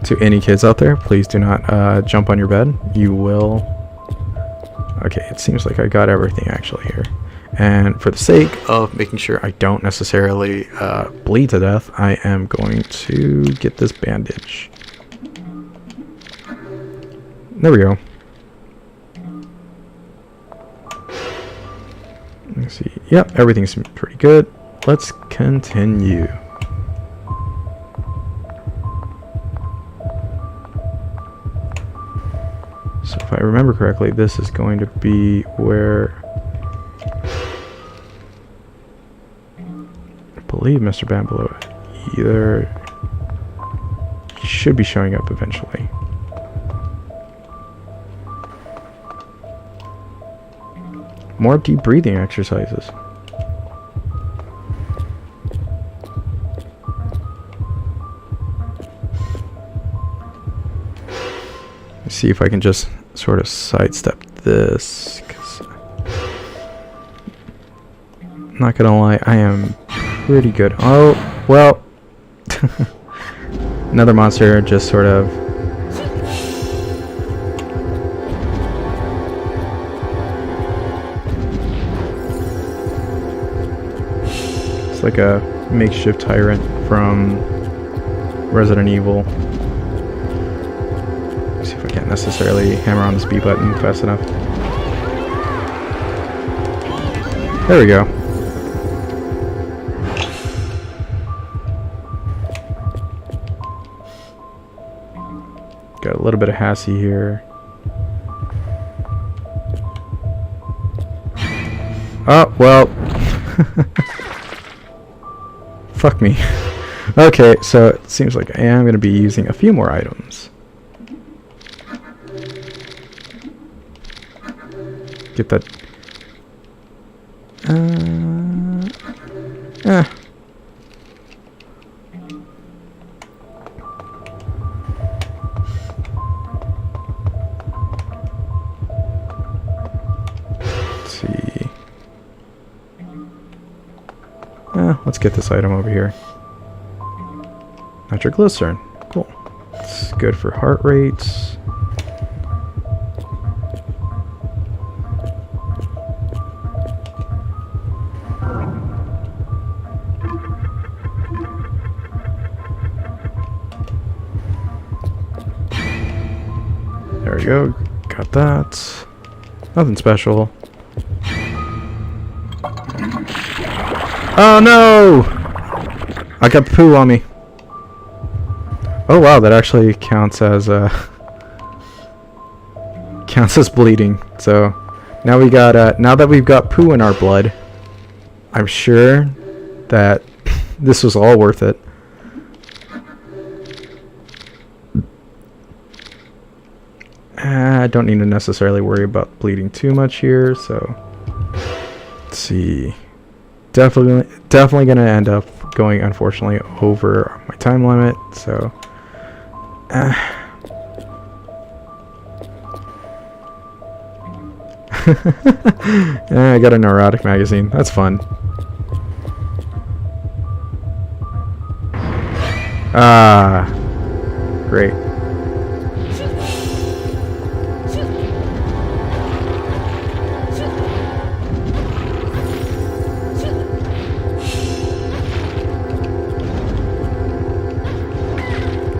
To any kids out there, please do not jump on your bed. You will... Okay, it seems like I got everything actually here. And for the sake of making sure I don't necessarily bleed to death, I am going to get this bandage. There we go. Let's see. Yep, everything's pretty good. Let's continue. So if I remember correctly, this is going to be where I believe Mr. Bambalo either he should be showing up eventually. More deep breathing exercises. Let's see if I can just sort of sidestep this, 'cause I'm not gonna lie, I am pretty good. Oh, well. Another monster just sort of... It's like a makeshift tyrant from Resident Evil. See if I can't necessarily hammer on this B button fast enough. There we go. Got a little bit of Hassie here. Oh, well. Fuck me. Okay, so it seems like I am going to be using a few more items. Get that. Let's see. Let's get this item over here. Nitroglycerin. Cool. It's good for heart rates. There we go. Got that. Nothing special. Oh no! I got poo on me. Oh wow, that actually counts as bleeding. So now we got now that we've got poo in our blood, I'm sure that this was all worth it. I don't need to necessarily worry about bleeding too much here, so let's see. Definitely gonna end up going, unfortunately, over my time limit, so I got a neurotic magazine. That's fun. Ah, great.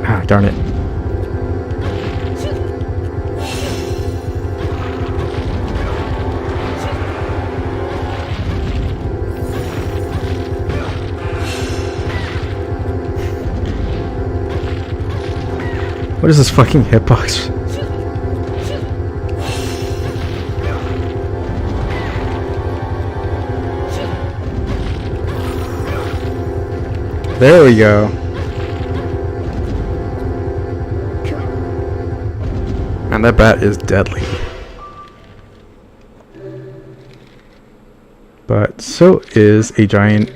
Ah, darn it. What is this fucking hitbox? There we go. And that bat is deadly. But so is a giant,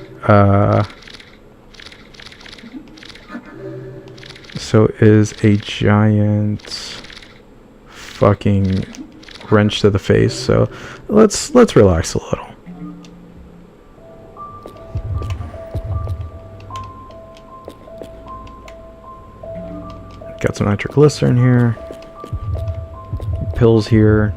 fucking wrench to the face. So let's relax a little. Got some nitroglycerin here. Pills here.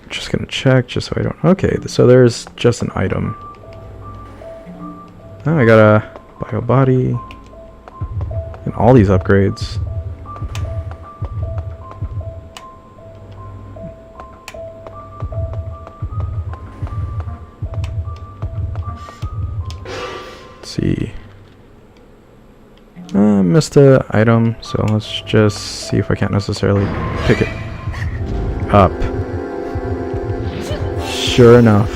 Just gonna check just so I don't. Okay, so there's just an item. Oh, I got a bio body and all these upgrades. Let's see. Missed the item, so let's just see if I can't necessarily pick it up. Sure enough.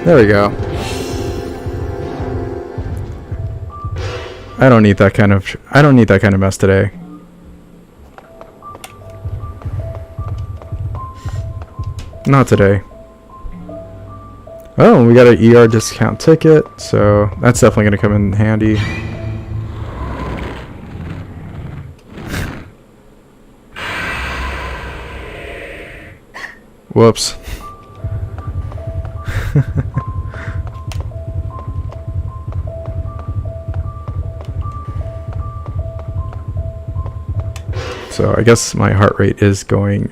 There we go. I don't need that kind of mess today. Not today. Oh, we got an ER discount ticket, so that's definitely going to come in handy. Whoops. So I guess my heart rate is going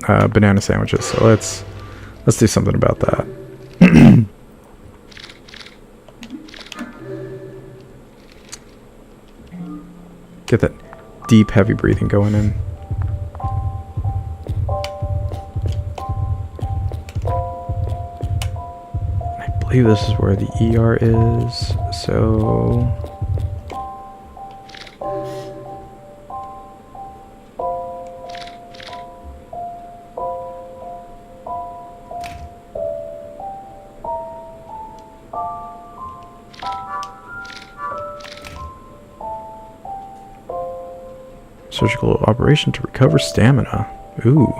banana sandwiches. So let's do something about that. Get that deep, heavy breathing going in. I believe this is where the ER is. So surgical operation to recover stamina. Ooh.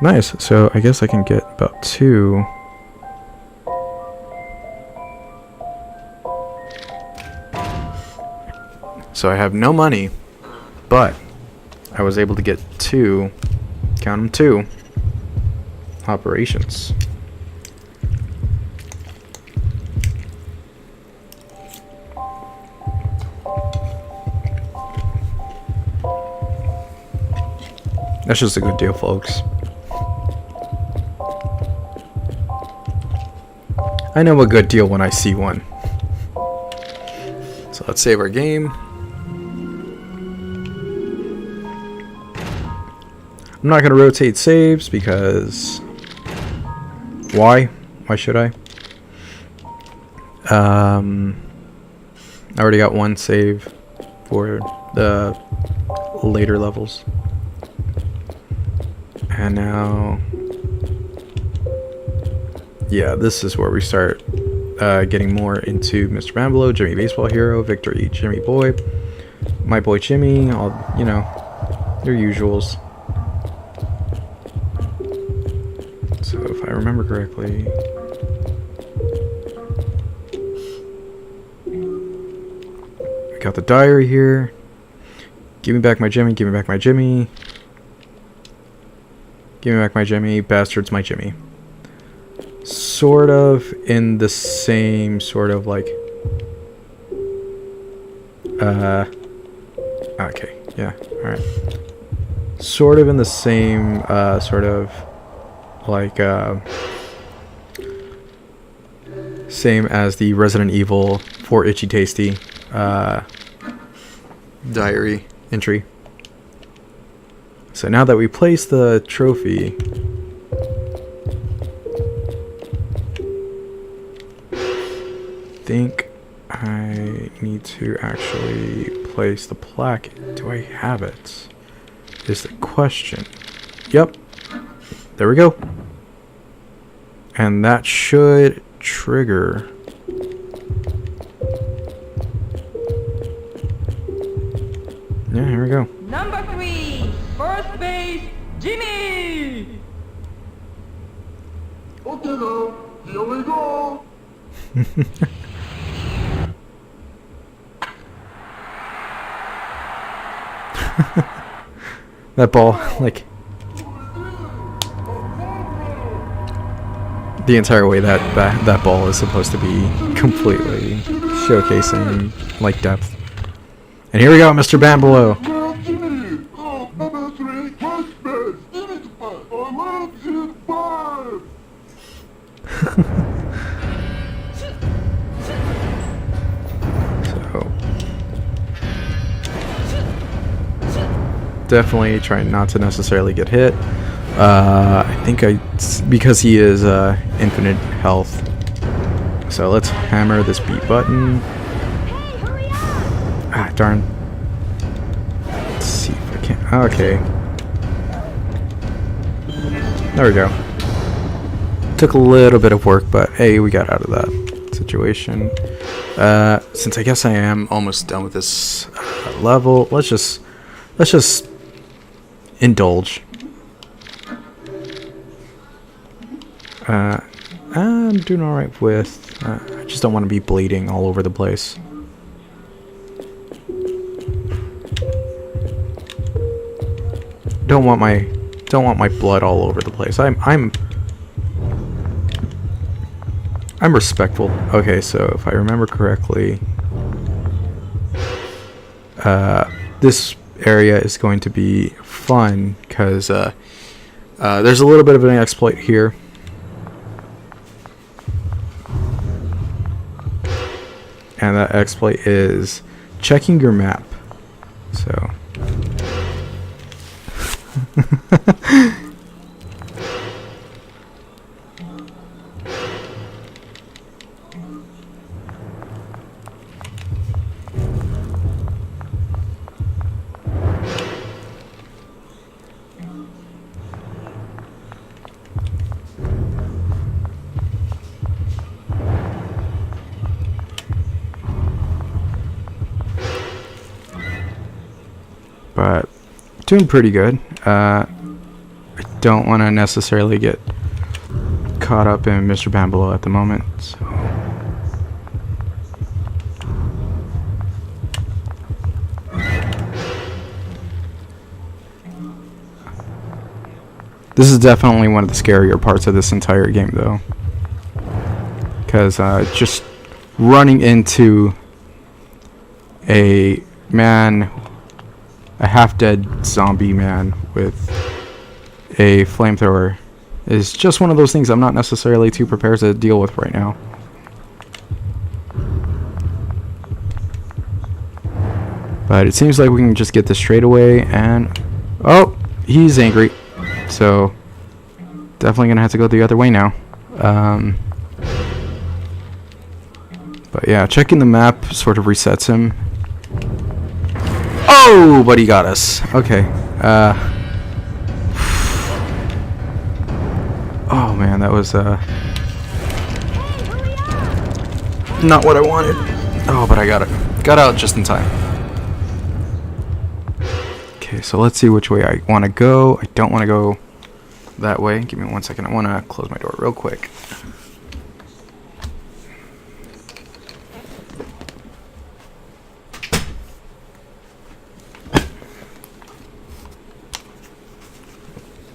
Nice. So I guess I can get about 2. So I have no money, but I was able to get 2, count them 2, operations. That's just a good deal, folks. I know a good deal when I see one. So let's save our game. I'm not going to rotate saves because Why? Why should I? I already got one save for the later levels. And now... yeah, this is where we start getting more into Mr. Bambolo, Jimmy Baseball Hero, Victory, Jimmy Boy, My Boy Jimmy, all, you know, your usuals. So if I remember correctly... we got the diary here. Give me back my Jimmy, give me back my Jimmy. Give me back my Jimmy, bastards my Jimmy. Sort of in the same sort of like... okay, yeah, alright. Sort of in the same sort of like same as the Resident Evil 4 Itchy Tasty diary entry. So now that we place the trophy, I think I need to actually place the plaque. Do I have it? Is the question. Yep. There we go. And that should trigger. Yeah, here we go. Number 3, first base, Jimmy! Okay, now, here we go. That ball, like, the entire way that ball is supposed to be completely showcasing like depth. And here we go, Mr. Bambolo. So definitely trying not to necessarily get hit. I think because he is infinite health. So let's hammer this B button. Ah, darn. Let's see if I can. Okay. There we go. Took a little bit of work, but hey, we got out of that situation. Since I guess I am almost done with this level, let's just indulge. I'm doing alright with... I just don't want to be bleeding all over the place. Don't want my blood all over the place. I'm respectful. Okay, so if I remember correctly, this area is going to be fun because there's a little bit of an exploit here. And that exploit is checking your map. So but doing pretty good. I don't want to necessarily get caught up in Mr. Bambolo at the moment. So. This is definitely one of the scarier parts of this entire game, though, because just running into a man, a half-dead zombie man with a flamethrower is just one of those things I'm not necessarily too prepared to deal with right now. But it seems like we can just get this straight away, and oh, he's angry. So definitely gonna have to go the other way now. But yeah, checking the map sort of resets him. Oh, but he got us. Okay. Oh man, that was not what I wanted. Oh, but I got it. Got out just in time. Okay, so let's see which way I want to go. I don't want to go that way. Give me 1 second. I want to close my door real quick.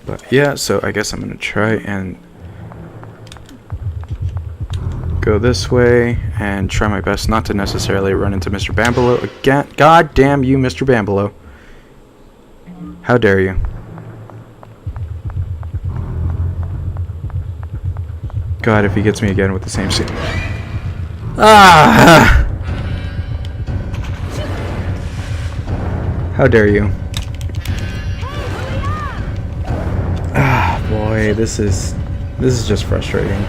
But yeah, so I guess I'm gonna try and go this way and try my best not to necessarily run into Mr. Bambelow again. God damn you, Mr. Bambelow. How dare you? God, if he gets me again with the same scene. Ah! How dare you? Ah, boy, this is just frustrating.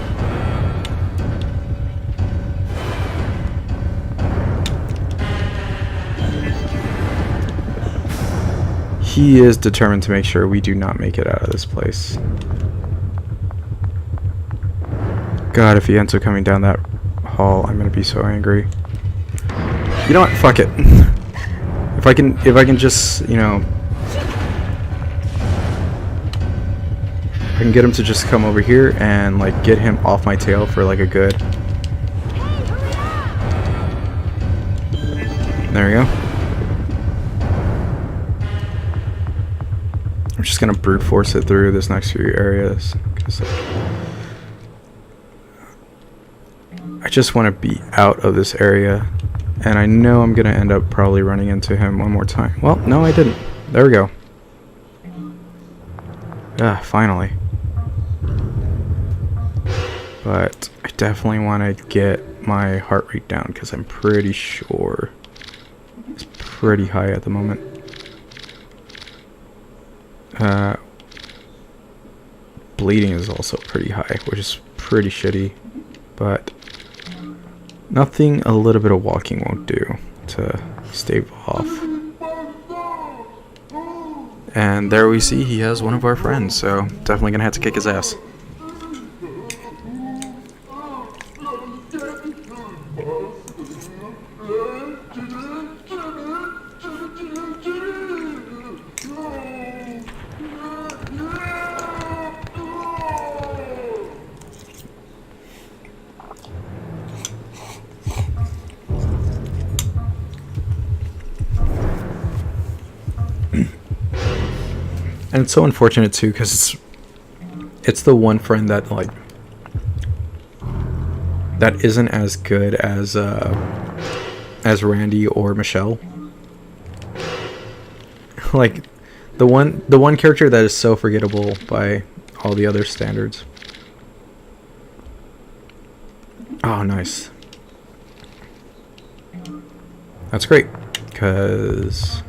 He is determined to make sure we do not make it out of this place. God, if he ends up coming down that hall, I'm gonna be so angry. You know what? Fuck it. If I can just, you know, I can get him to just come over here and like get him off my tail for like a good. There we go. I'm just gonna brute force it through this next few areas because I just want to be out of this area, and I know I'm gonna end up probably running into him one more time. Well, no, I didn't. There we go. Ah, finally. But I definitely want to get my heart rate down because I'm pretty sure it's pretty high at the moment. Bleeding is also pretty high, which is pretty shitty, but nothing a little bit of walking won't do to stave off. And there we see he has one of our friends, so definitely gonna have to kick his ass. And it's so unfortunate too, because it's the one friend that like that isn't as good as Randy or Michel. Like the one character that is so forgettable by all the other standards. Oh, nice. That's great, because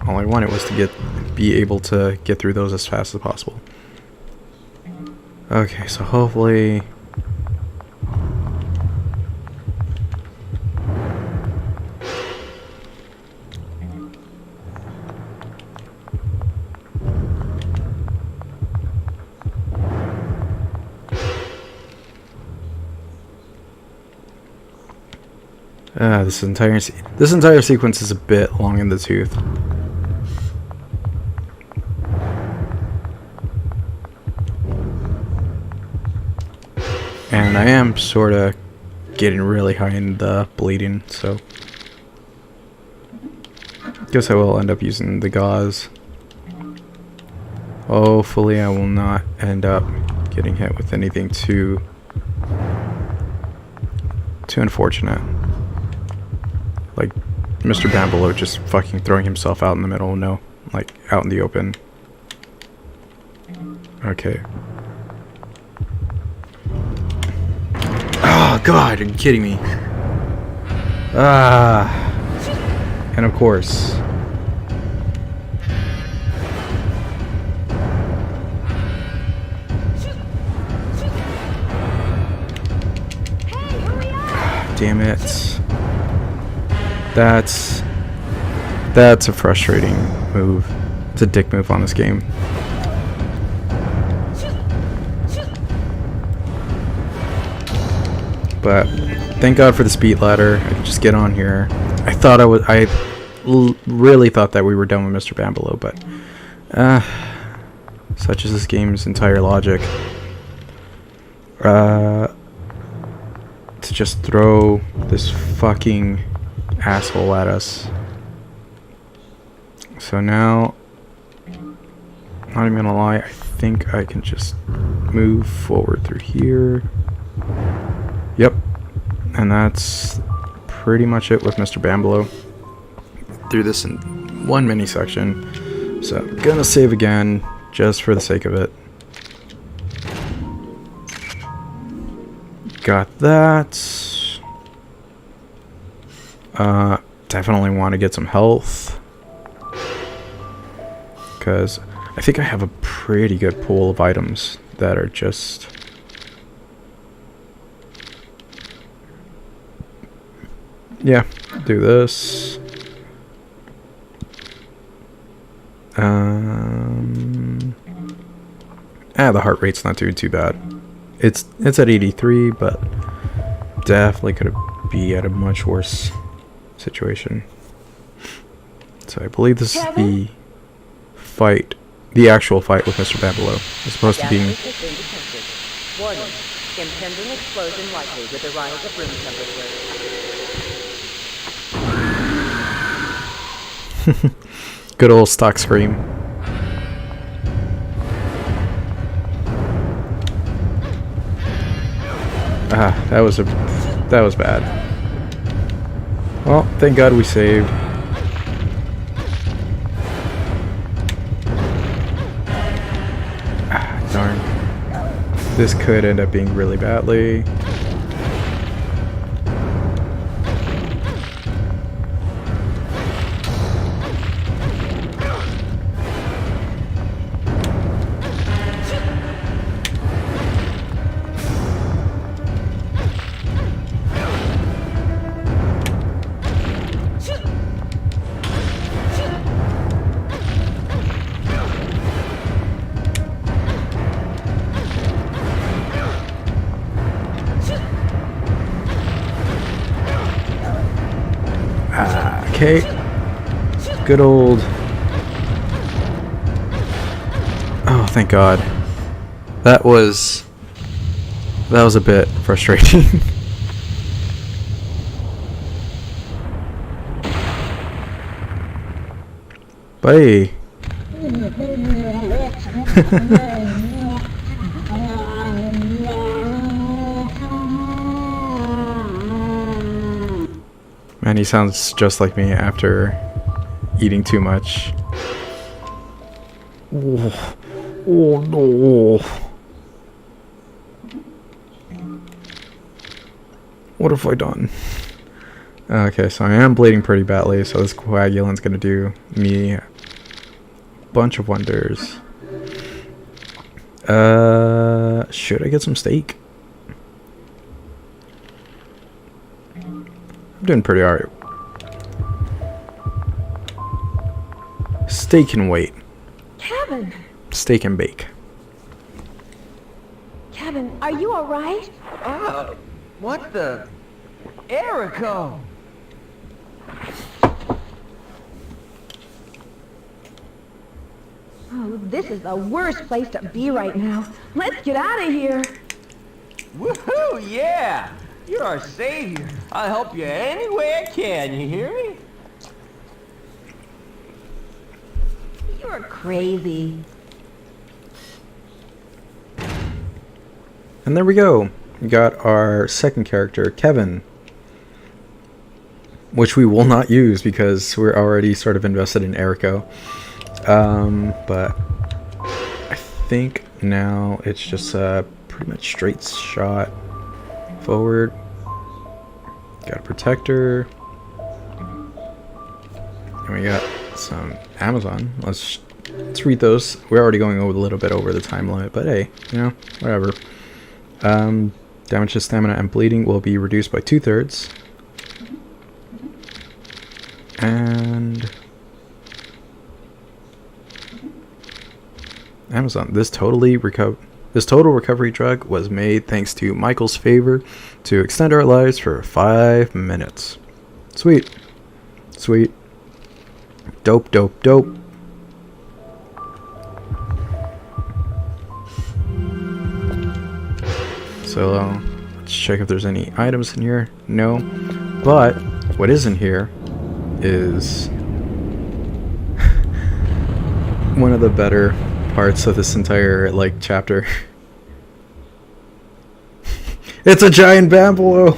all I wanted was to be able to get through those as fast as possible. Okay, so hopefully this entire sequence is a bit long in the tooth. And I am sort of getting really high in the bleeding, so guess I will end up using the gauze. Hopefully I will not end up getting hit with anything too unfortunate. Like Mr. Bambelow just fucking throwing himself out in the middle, no, like out in the open. Okay. Oh god, are you kidding me? And of course. damn it. That's a frustrating move. It's a dick move on this game. But thank God for the speed ladder. I can just get on here. I really thought that we were done with Mr. Bambalo, but such is this game's entire logic. To just throw this fucking asshole at us. So now, not even gonna lie, I think I can just move forward through here. Yep, and that's pretty much it with Mr. Bambalo. Through this in one mini section. So I'm gonna save again, just for the sake of it. Got that. Definitely want to get some health. Because I think I have a pretty good pool of items that are just... Yeah, do this. The heart rate's not doing too bad. It's at 83, but definitely could be at a much worse situation. So I believe this is the fight, the actual fight with Mr. Bambalo. It's supposed to be... Warning, impending explosion likely with the rise of room temperature. Good old stock scream. That was bad. Well, thank God we saved. Darn. This could end up being really badly. Okay. Good old... Oh, thank God. That was a bit frustrating. But hey. Man, he sounds just like me after eating too much. Oh, oh no. What have I done? Okay, so I am bleeding pretty badly, so this coagulant's gonna do me a bunch of wonders. Should I get some steak? I'm doing pretty alright. Steak and wait. Kevin! Steak and bake. Kevin, are you alright? What the... Eriko! Oh, this is the worst place to be right now. Let's get out of here. Woohoo! Yeah! You're our savior. I'll help you any way I can, you hear me? You're crazy. And there we go. We got our second character, Kevin. Which we will not use because we're already sort of invested in Eriko. But I think now it's just a pretty much straight shot forward. Got a protector. And we got some Amazon. Let's read those. We're already going a little bit over the time limit, but hey, you know, whatever. Damage to stamina and bleeding will be reduced by 2/3. And Amazon. This total recovery drug was made thanks to Michael's favor to extend our lives for 5 minutes. Sweet. Sweet. Dope, dope, dope. So let's check if there's any items in here. No. But what is in here is one of the better parts of this entire chapter. It's a giant bamboo.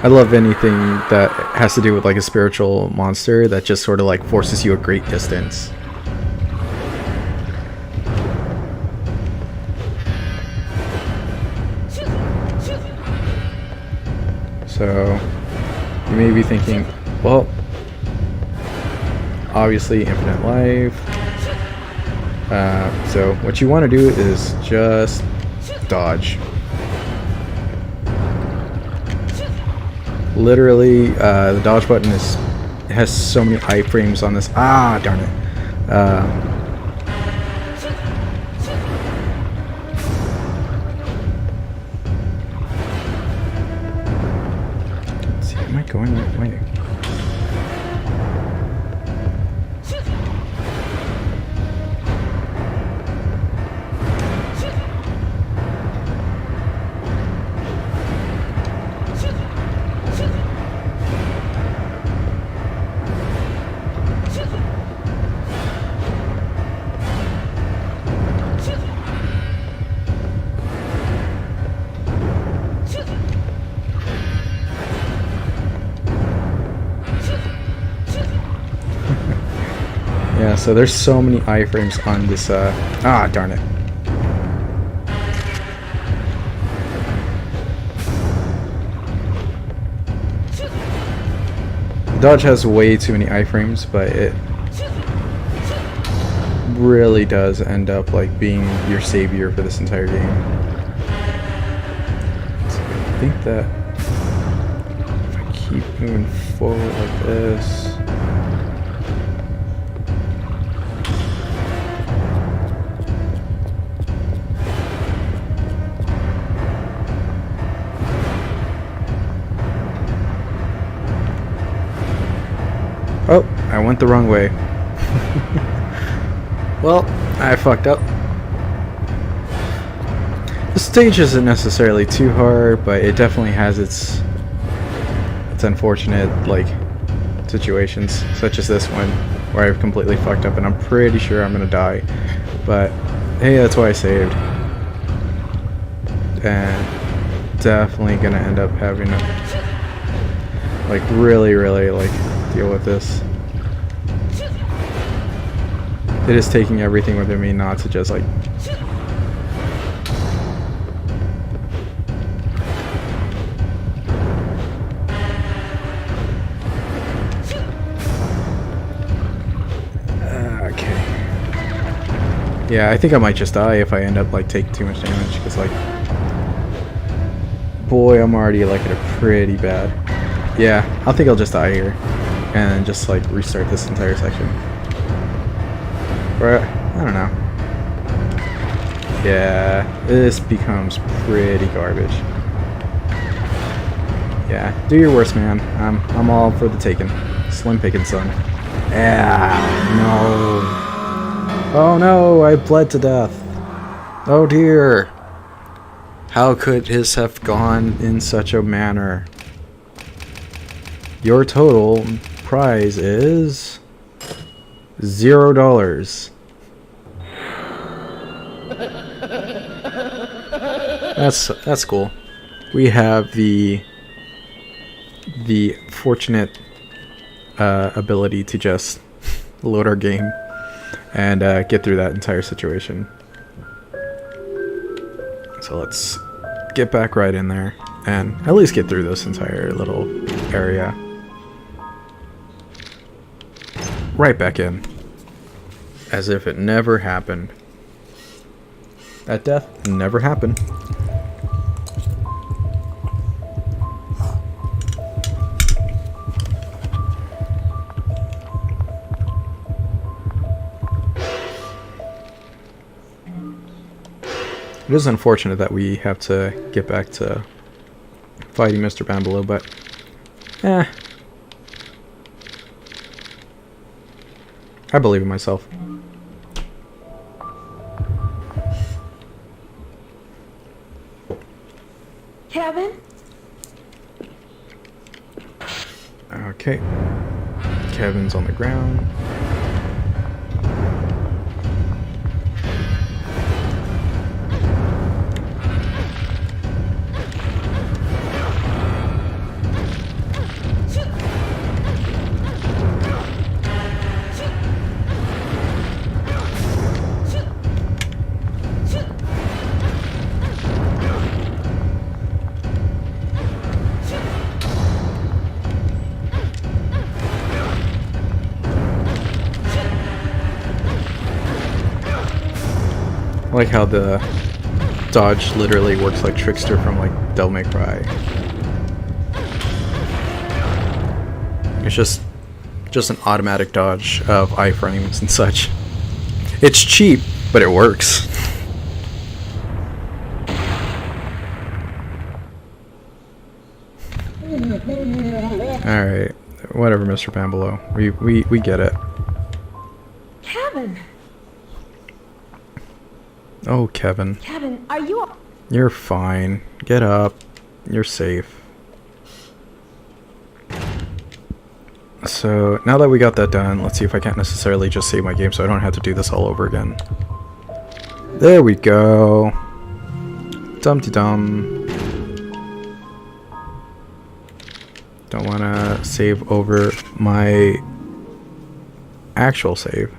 I love anything that has to do with a spiritual monster that just sort of forces you a great distance. So you may be thinking, well, obviously infinite life. So what you want to do is just dodge. Literally, the dodge button has so many iframes on this. Ah, darn it. Let's see, am I going the right way? Yeah, so there's so many iframes on this, ah, darn it. Dodge has way too many iframes, but it really does end up being your savior for this entire game. So I think that if I keep moving forward like this. Oh, I went the wrong way. Well, I fucked up. The stage isn't necessarily too hard, but it definitely has its unfortunate situations, such as this one, where I've completely fucked up and I'm pretty sure I'm gonna die. But hey, that's why I saved. And definitely gonna end up having to really deal with this. It is taking everything within me not to just okay. Yeah, I think I might just die if I end up taking too much damage, because boy, I'm already at a pretty bad. Yeah, I think I'll just die here and just restart this entire section. Or I don't know. Yeah, this becomes pretty garbage. Yeah, do your worst, man. I'm all for the taking. Slim picking, son. Yeah, no. Oh no, I bled to death. Oh dear. How could this have gone in such a manner? Your total prize is $0. That's cool. We have the fortunate ability to just load our game and get through that entire situation. So let's get back right in there and at least get through this entire little area. right back in. As if it never happened. That death never happened. It is unfortunate that we have to get back to fighting Mr. Bambalo, but I believe in myself. Kevin? Okay. Kevin's on the ground. I like how the dodge literally works like Trickster from like Devil May Cry. It's just an automatic dodge of iframes and such. It's cheap, but it works. Alright, whatever, Mr. Bambalo. We get it. Kevin! Oh, Kevin. Kevin, are you... You're fine. Get up. You're safe. So, now that we got that done, let's see if I can't necessarily just save my game so I don't have to do this all over again. There we go. Dum-de-dum. Don't want to save over my actual save.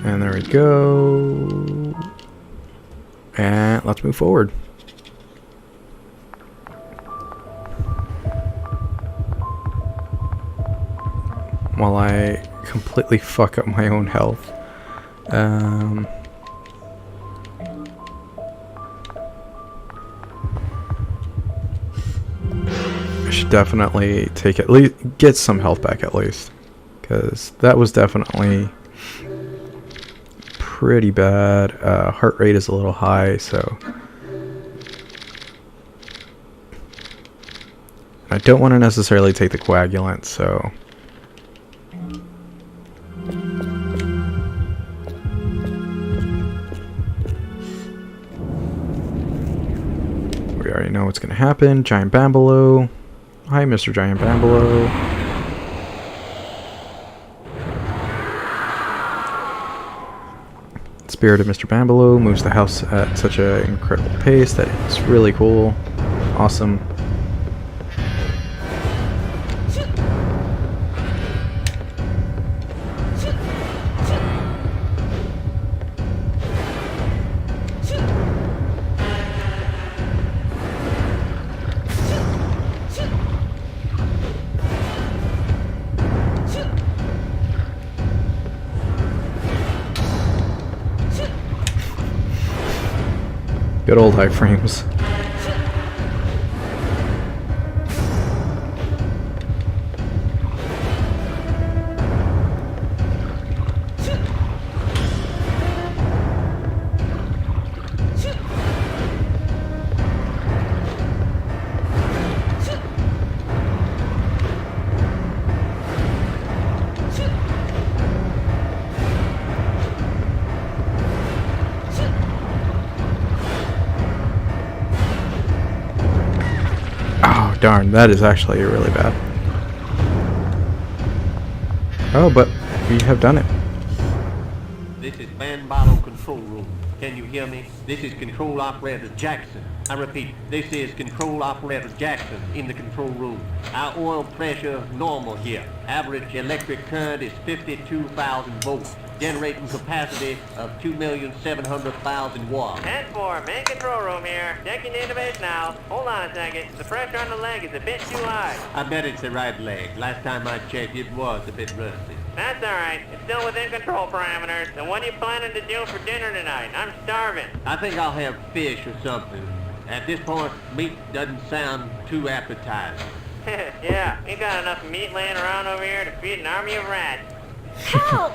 And there we go. And let's move forward. While I completely fuck up my own health. I should definitely take at least get some health back at least, because that was definitely pretty bad. Heart rate is a little high, so I don't want to necessarily take the coagulant, so we already know what's going to happen. Giant Bambalo. Hi, Mr. Giant Bambalo. Spirit of Mr. Bambalo moves the house at such an incredible pace that it's really cool. Awesome. Good old iframes. Darn, that is actually really bad. Oh, but we have done it. This is Van Bottle Control Room. Can you hear me? This is Control Operator Jackson. I repeat, this is Control Operator Jackson in the control room. Our oil pressure normal here. Average electric current is 52,000 volts. Generating capacity of 2,700,000 watts. 10-4, main control room here. Checking database now. Hold on a second. The pressure on the leg is a bit too high. I bet it's the right leg. Last time I checked, it was a bit rusty. That's alright. It's still within control parameters. And what are you planning to do for dinner tonight? I'm starving. I think I'll have fish or something. At this point, meat doesn't sound too appetizing. Yeah, we got enough meat laying around over here to feed an army of rats. Help!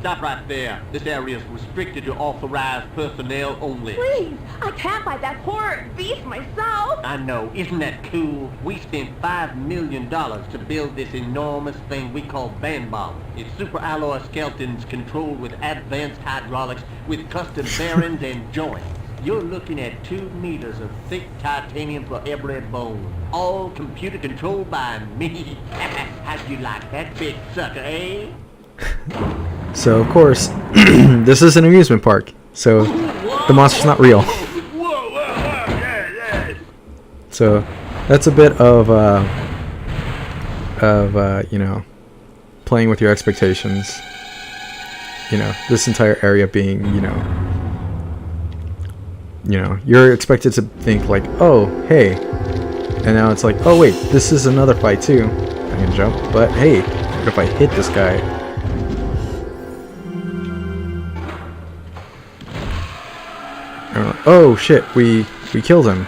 Stop right there. This area is restricted to authorized personnel only. Please, I can't fight that poor beast myself. I know. Isn't that cool? We spent $5 million to build this enormous thing we call Van Bottle. It's super alloy skeletons controlled with advanced hydraulics with custom bearings and joints. You're looking at 2 meters of thick titanium for every bone. All computer controlled by me. How'd you like that big sucker, eh? So, of course, this is an amusement park, so the monster's not real. So, that's a bit of, you know, playing with your expectations. You know, this entire area being, you know, you're expected to think like, oh, hey, and now it's like, oh wait, this is another fight too. I can jump, but hey, what if I hit this guy? Oh shit, we killed him.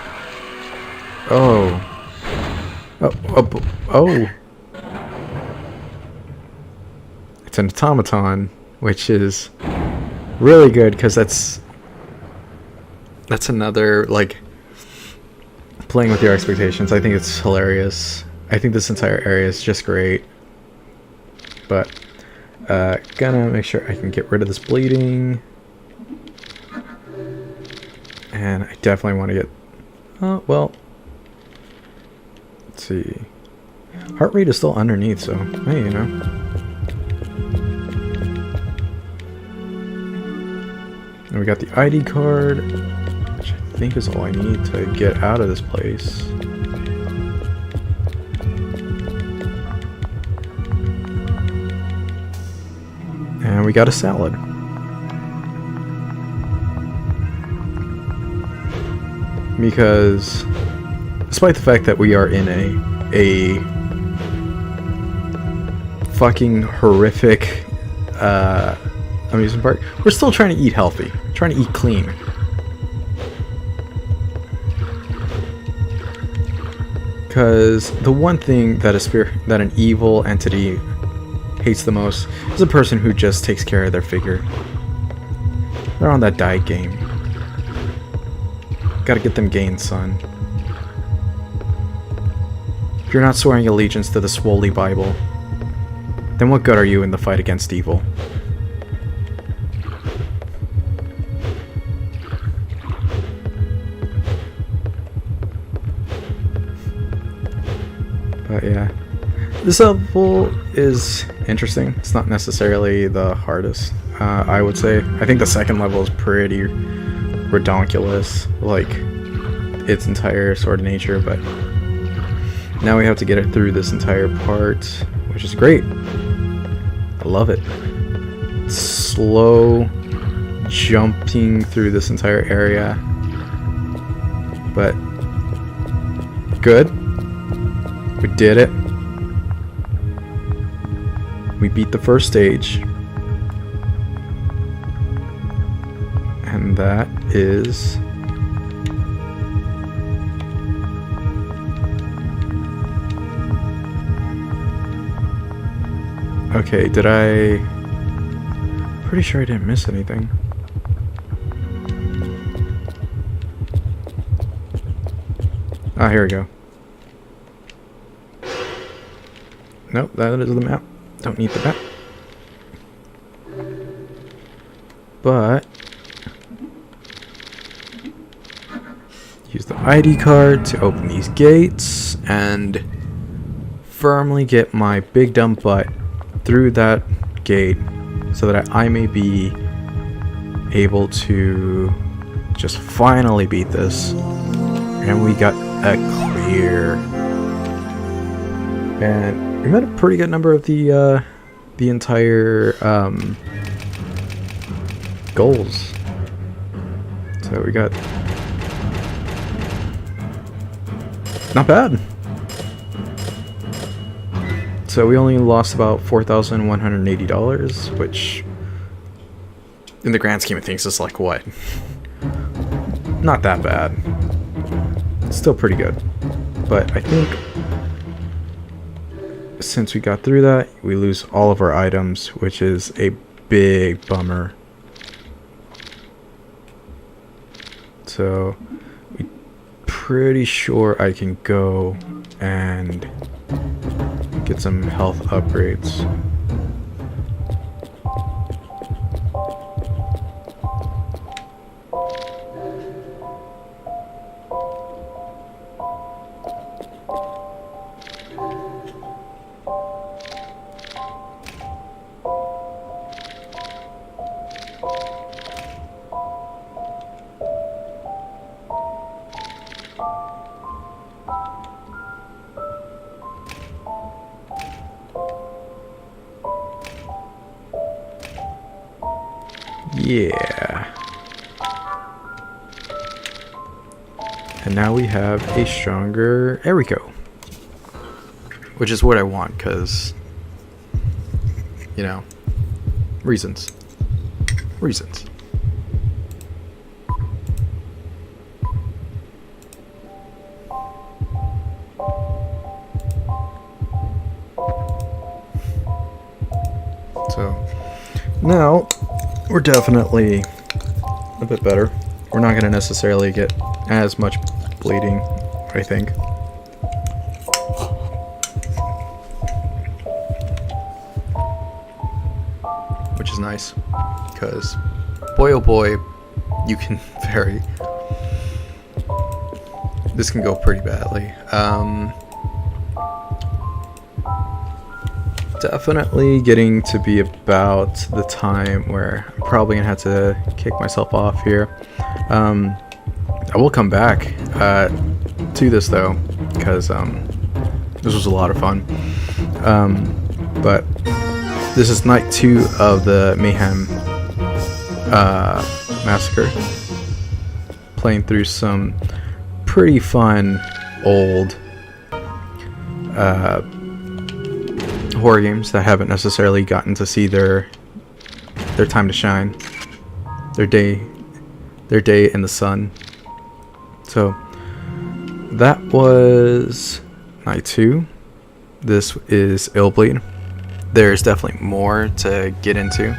Oh. Oh. It's an automaton, which is really good because that's another, like, playing with your expectations. I think it's hilarious. I think this entire area is just great. But gonna make sure I can get rid of this bleeding. And I definitely want to get... Oh, well... Let's see... Heart rate is still underneath, so... Hey, you know... And we got the ID card... Which I think is all I need to get out of this place. And we got a salad. Because despite the fact that we are in a fucking horrific amusement park, we're still trying to eat healthy, trying to eat clean. Because the one thing that that an evil entity hates the most is a person who just takes care of their figure. They're on that diet game. Gotta get them gains, son. If you're not swearing allegiance to the Swoley Bible, then what good are you in the fight against evil? But yeah, this level is interesting. It's not necessarily the hardest, I would say. I think the second level is pretty redonkulous, like its entire sort of nature, but now we have to get it through this entire part, which is great. I love it. Slow jumping through this entire area, but good. We did it. We beat the first stage. And that is... Okay, did I... Pretty sure I didn't miss anything. Ah, here we go. Nope, that is the map. Don't need the map. But... use the ID card to open these gates and firmly get my big dumb butt through that gate so that I may be able to just finally beat this. And we got a clear. And we met a pretty good number of the entire goals. So we got not bad. So we only lost about $4,180, which in the grand scheme of things is like what? Not that bad. It's still pretty good. But I think since we got through that, we lose all of our items, which is a big bummer. So I'm pretty sure I can go and get some health upgrades. Yeah. And now we have a stronger Eriko. Which is what I want, because, you know, reasons. Reasons. So, now, we're definitely a bit better. We're not going to necessarily get as much bleeding, I think. Which is nice, because boy oh boy, you can vary. This can go pretty badly. Definitely getting to be about the time where I'm probably gonna have to kick myself off here. I will come back to this though, because this was a lot of fun. But this is night 2 of the May-hem Massacre. Playing through some pretty fun old horror games that haven't necessarily gotten to see their time to shine, their day in the sun. So that was night 2. This is Illbleed. There's definitely more to get into.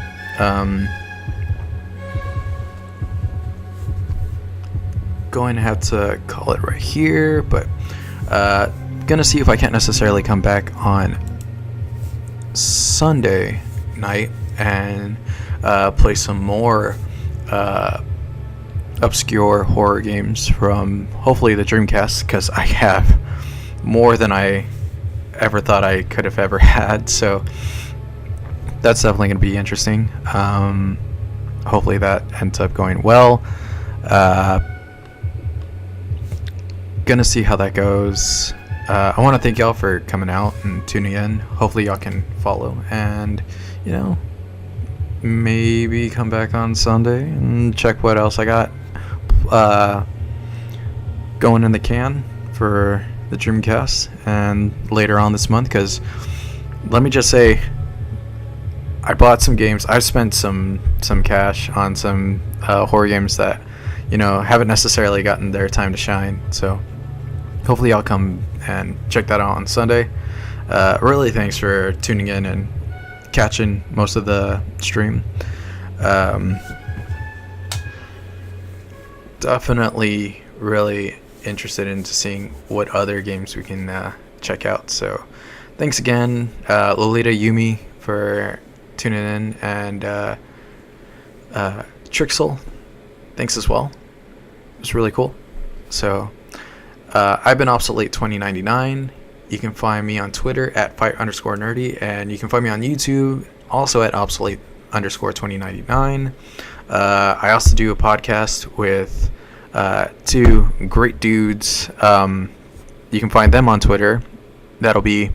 Going to have to call it right here, but gonna see if I can't necessarily come back on Sunday night and play some more obscure horror games from hopefully the Dreamcast, because I have more than I ever thought I could have ever had, so that's definitely going to be interesting. Hopefully that ends up going well. Gonna see how that goes. I want to thank y'all for coming out and tuning in. Hopefully y'all can follow and, you know, maybe come back on Sunday and check what else I got going in the can for the Dreamcast and later on this month, because let me just say, I bought some games. I've spent some cash on some horror games that, you know, haven't necessarily gotten their time to shine. So hopefully y'all come and check that out on Sunday. Really thanks for tuning in and catching most of the stream. Definitely really interested into seeing what other games we can check out. So thanks again, Lolita Yumi, for tuning in, and Trixel, thanks as well. It was really cool. So I've been Obsolete 2099. You can find me on Twitter at fight_nerdy, and you can find me on YouTube also at Obsolete_2099. I also do a podcast with two great dudes. You can find them on Twitter. That'll be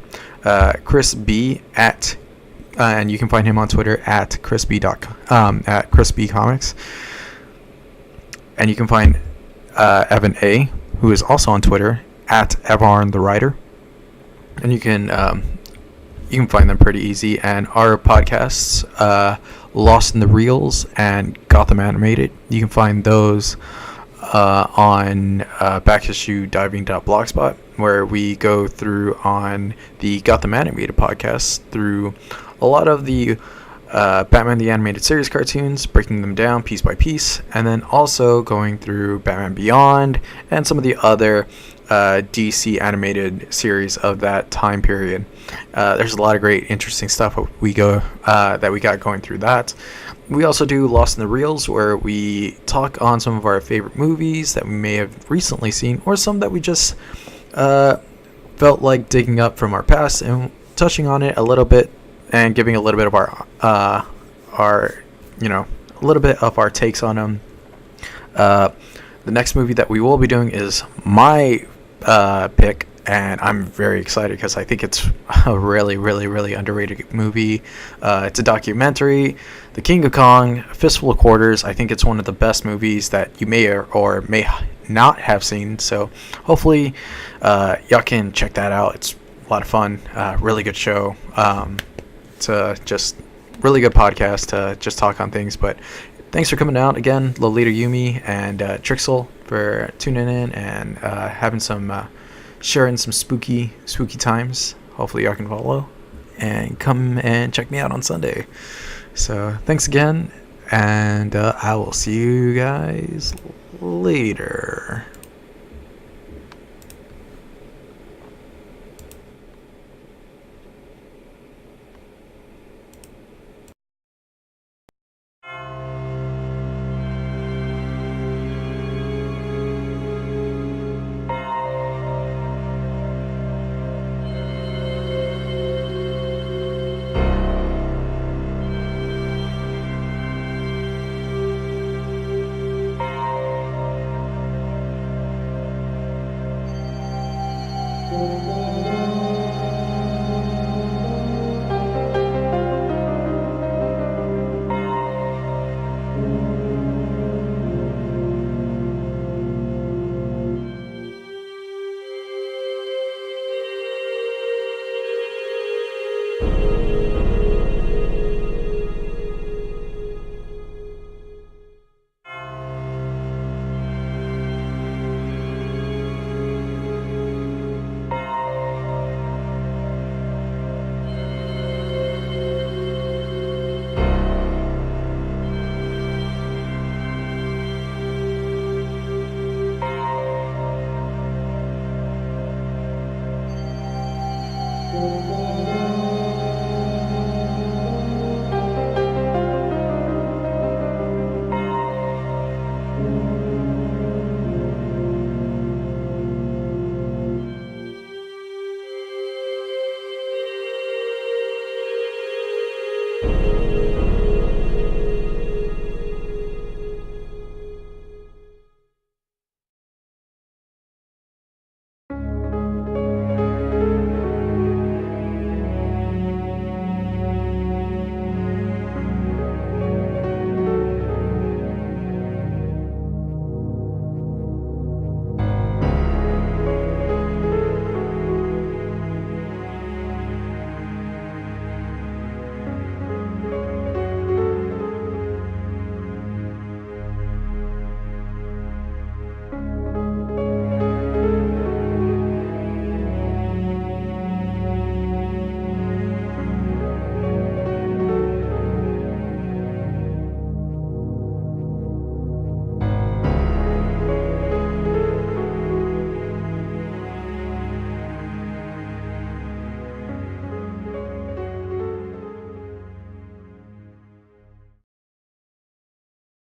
Chris B at, and you can find him on Twitter at at Chris B Comics. And you can find Evan A, who is also on Twitter at Evarn the Writer. And you can find them pretty easy. And our podcasts, Lost in the Reels and Gotham Animated, you can find those on backissuediving.blogspot, where we go through on the Gotham Animated podcast through a lot of the Batman the Animated Series cartoons, breaking them down piece by piece, and then also going through Batman Beyond and some of the other DC animated series of that time period. There's a lot of great, interesting stuff that we got going through that. We also do Lost in the Reels, where we talk on some of our favorite movies that we may have recently seen, or some that we just felt like digging up from our past and touching on it a little bit and giving a little bit of a little bit of our takes on them. The next movie that we will be doing is my pick, and I'm very excited because I think it's a really, really, really underrated movie. It's a documentary, The King of Kong, Fistful of Quarters. I think it's one of the best movies that you may or may not have seen. So hopefully y'all can check that out. It's a lot of fun, really good show. It's just really good podcast to just talk on things. But thanks for coming out again, Lolita Yumi and Trixel, for tuning in and having some sharing some spooky times. Hopefully y'all can follow and come and check me out on Sunday. So thanks again, and I will see you guys later.